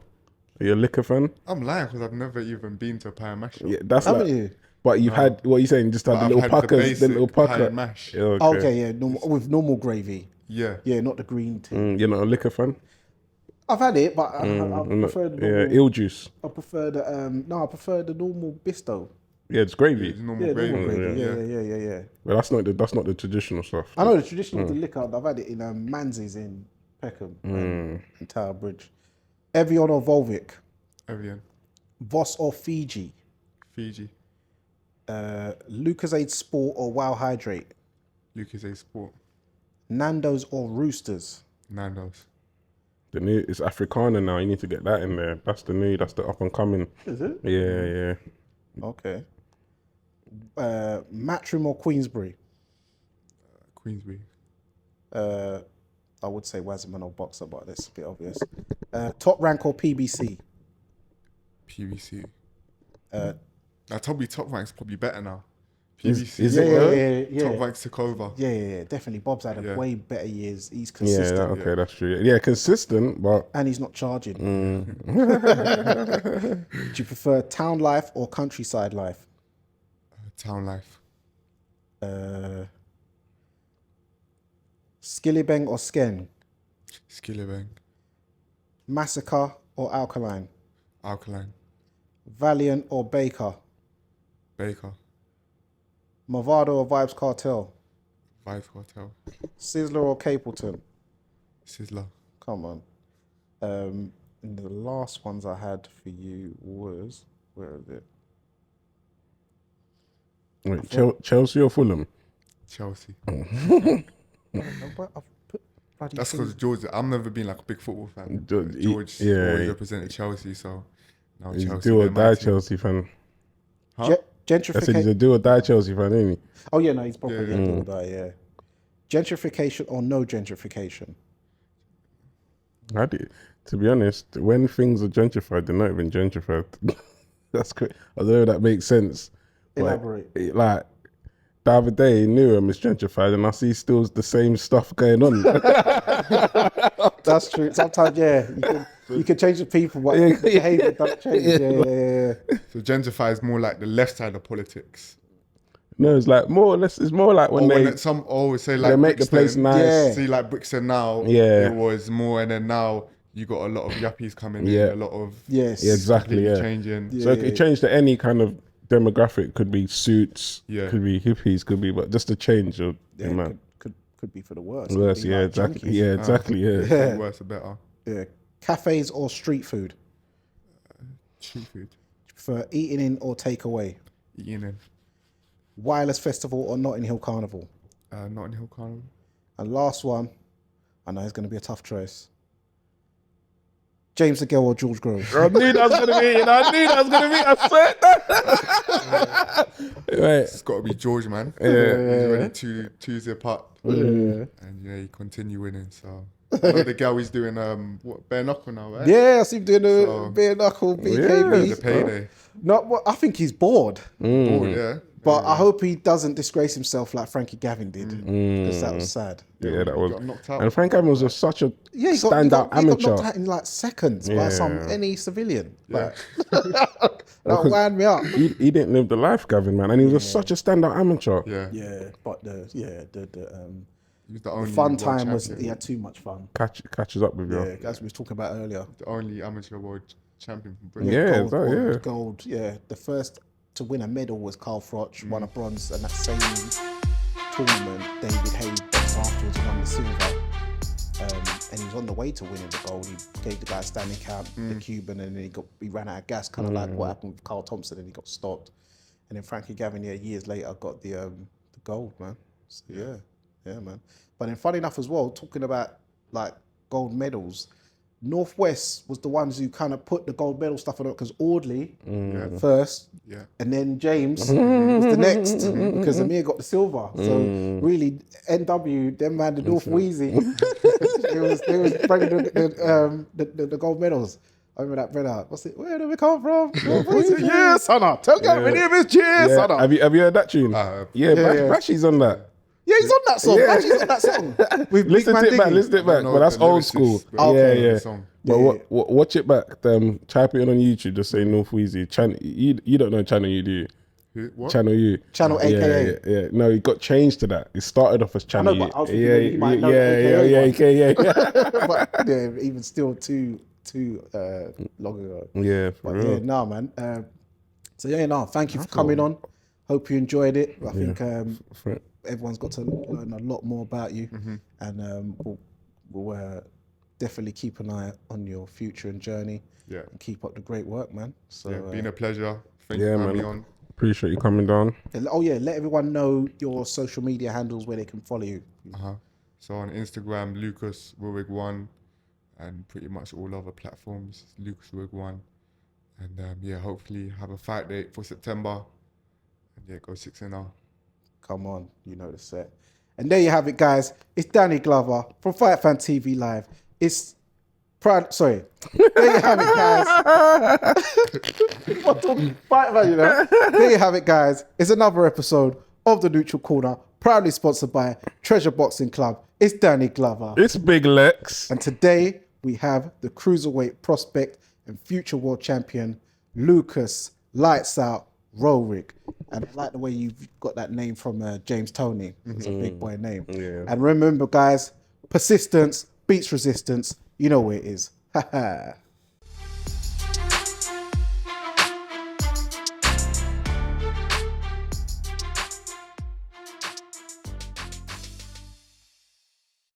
Are you a liquor fan? I'm lying because I've never even been to a pie and mash shop. Yeah, that's Haven't like. you? But you've had what are you saying? Just had the I've little had puckers, the little pie pucker. and mash. Yeah, Okay, yeah, with normal gravy. Yeah. Yeah, not the green tea. You're not a liquor fan. I've had it, but I prefer the normal. eel juice. I prefer the I prefer the normal Bisto. Yeah, it's gravy. It's normal Yeah, gravy. normal gravy. Yeah. But that's not the traditional stuff. I know the traditional the liquor. I've had it in Manzi's in Peckham in Tower Bridge. Evian or Volvic? Evian. Voss or Fiji? Fiji. Lucasade Sport or Wow Hydrate? Lucasade Sport. Nando's or Roosters? Nando's. The new it's Africana now. You need to get that in there. That's the up and coming. Is it? Yeah. Okay. Matchroom or Queensbury? Queensbury. I would say Wasserman or Boxer, but that's a bit obvious. Top Rank or PBC? PBC. Probably Top Rank's probably better now. PBC. Is it? Yeah. Top Rank's took over. Yeah, definitely. Bob's had a way better years. He's consistent. Okay, that's true. Yeah, consistent, but and he's not charging. Do you prefer town life or countryside life? Town life. Skillibeng or Sken? Skillibeng. Massacre or Alkaline? Alkaline. Valiant or Baker? Baker. Movado or Vibes Cartel? Vibes Cartel. Sizzler or Capleton? Sizzler. Come on. And the last ones I had for you was, where is it? wait, Chelsea or Fulham? Chelsea. I've put bloody That's things- because George. I've never been like a big football fan. George- George yeah, always he- represented Chelsea, so now He's a Chelsea. do or they're my die team. Chelsea fan. Huh? I said he's Gentrification. a do or die Chelsea fan, ain't he? Oh yeah, no, he's probably Yeah. yeah. Yeah. Gentrification or no gentrification? To be honest, when things are gentrified, they're not even gentrified. That's great. I don't know if that makes sense. But, Elaborate. like the other day, Newham is gentrified, and I see still the same stuff going on. That's true. Sometimes, you can change the people, but the behavior doesn't change. Yeah. So gentrify is more like the left side of politics. No, it's like more or less. It's more like when Or they when some always say like they make the place Brixton, nice. Yeah. See like Brixton now, Yeah. it was more, and then now you got a lot of yuppies coming Yeah. in, a lot of Yes. Yeah, exactly. completely Yeah. changing. So it could change to any kind of demographic. Could be suits. Yeah. Could be hippies. Could be, but just a change of man. Could be for the worse. Worse, Could be yeah, like exactly. junkies. Yeah, exactly. Yeah. The worse the better. Yeah. Cafes or street food? Street food. For eating in or takeaway? Eating in. Wireless Festival or Notting Hill Carnival? Notting Hill Carnival. And last one, I know it's going to be a tough choice. James Degale or George Groves? I knew that was gonna be. I swear. It's got to be George, man. Yeah. He's ready to zip up. And he continue winning. So I know the girl he's doing what bare knuckle now, right? Yeah, I see him doing the So- bare knuckle BKB. The payday. No, well, I think he's bored. Oh, yeah. But I hope he doesn't disgrace himself like Frankie Gavin did, because that was sad. Yeah, that was. Got knocked out. And Frank Evans was such a Yeah, he standout got amateur. knocked out in like seconds by any civilian. Yeah. That wound me up. He didn't live the life, Gavin, man, and he was such a standout amateur. Yeah. Yeah, but He was the only fun world time was champion. he had too much fun. Catches up with you. Yeah, as we was talking about earlier. The only amateur world champion from Britain. Yeah, gold, gold. Yeah, the first to win a medal was Carl Froch, won a bronze, and that same tournament, David Hay afterwards won the silver. And he was on the way to winning the gold. He gave the guy a standing count, the Cuban, and then he ran out of gas, kind of like what happened with Carl Thompson, and he got stopped. And then Frankie Gavin, years later, got the gold, man. So, yeah, man. But then, funny enough as well, talking about like gold medals, Northwest was the ones who kind of put the gold medal stuff on it, because Audley first, and then James was the next, because Amir got the silver. So really, NW, them man, the North Wheezy, they was bringing the gold medals. I remember that brother. What's it? Where do we come from? North Wheezy, yeah, sonner. Tell me my name is Cheers, sonner. Have you heard that tune? Bashy's on that. Yeah, he's on that song. Yeah. He's on that song. With Big Listen Man to it back. Diggy. Listen to it back. No, But that's the old lyricist, school. but Okay. Yeah. the song. But Yeah. watch it back. Type it in on YouTube. Just say North Wheezy. You don't know Channel U, do you? What? Channel U. Channel Yeah, AKA. yeah. No, it got changed to that. It started off as Channel but U. I was thinking maybe he might know AKA. But yeah, even still too long ago. Yeah, for But real. yeah, nah, man. So yeah, nah. Thank you for coming on. Hope you enjoyed it. I think everyone's got to learn a lot more about you, and we'll definitely keep an eye on your future and journey. Yeah. And keep up the great work, man. So Yeah, been a pleasure. Thank you for having me on. Appreciate you coming down. oh yeah, let everyone know your social media handles where they can follow you. So on Instagram, Lucas Roehrig 1, and pretty much all other platforms, Lucas Roehrig 1. And yeah, hopefully have a fight date for September. And yeah, go 6-0. Come on, you know the set. And there you have it, guys. It's Danny Glover from Fight Fan TV Live. It's proud. Sorry. There you have it, guys. Fight Fan, you know. There you have it, guys. It's another episode of the Neutral Corner, proudly sponsored by Treasure Boxing Club. It's Danny Glover. It's Big Lex. And today we have the cruiserweight prospect and future world champion, Lucas Lights Out Roehrig. And I like the way you've got that name from James Toney. It's a big boy name. Yeah. And remember, guys, persistence beats resistance. You know where it is. Ha ha.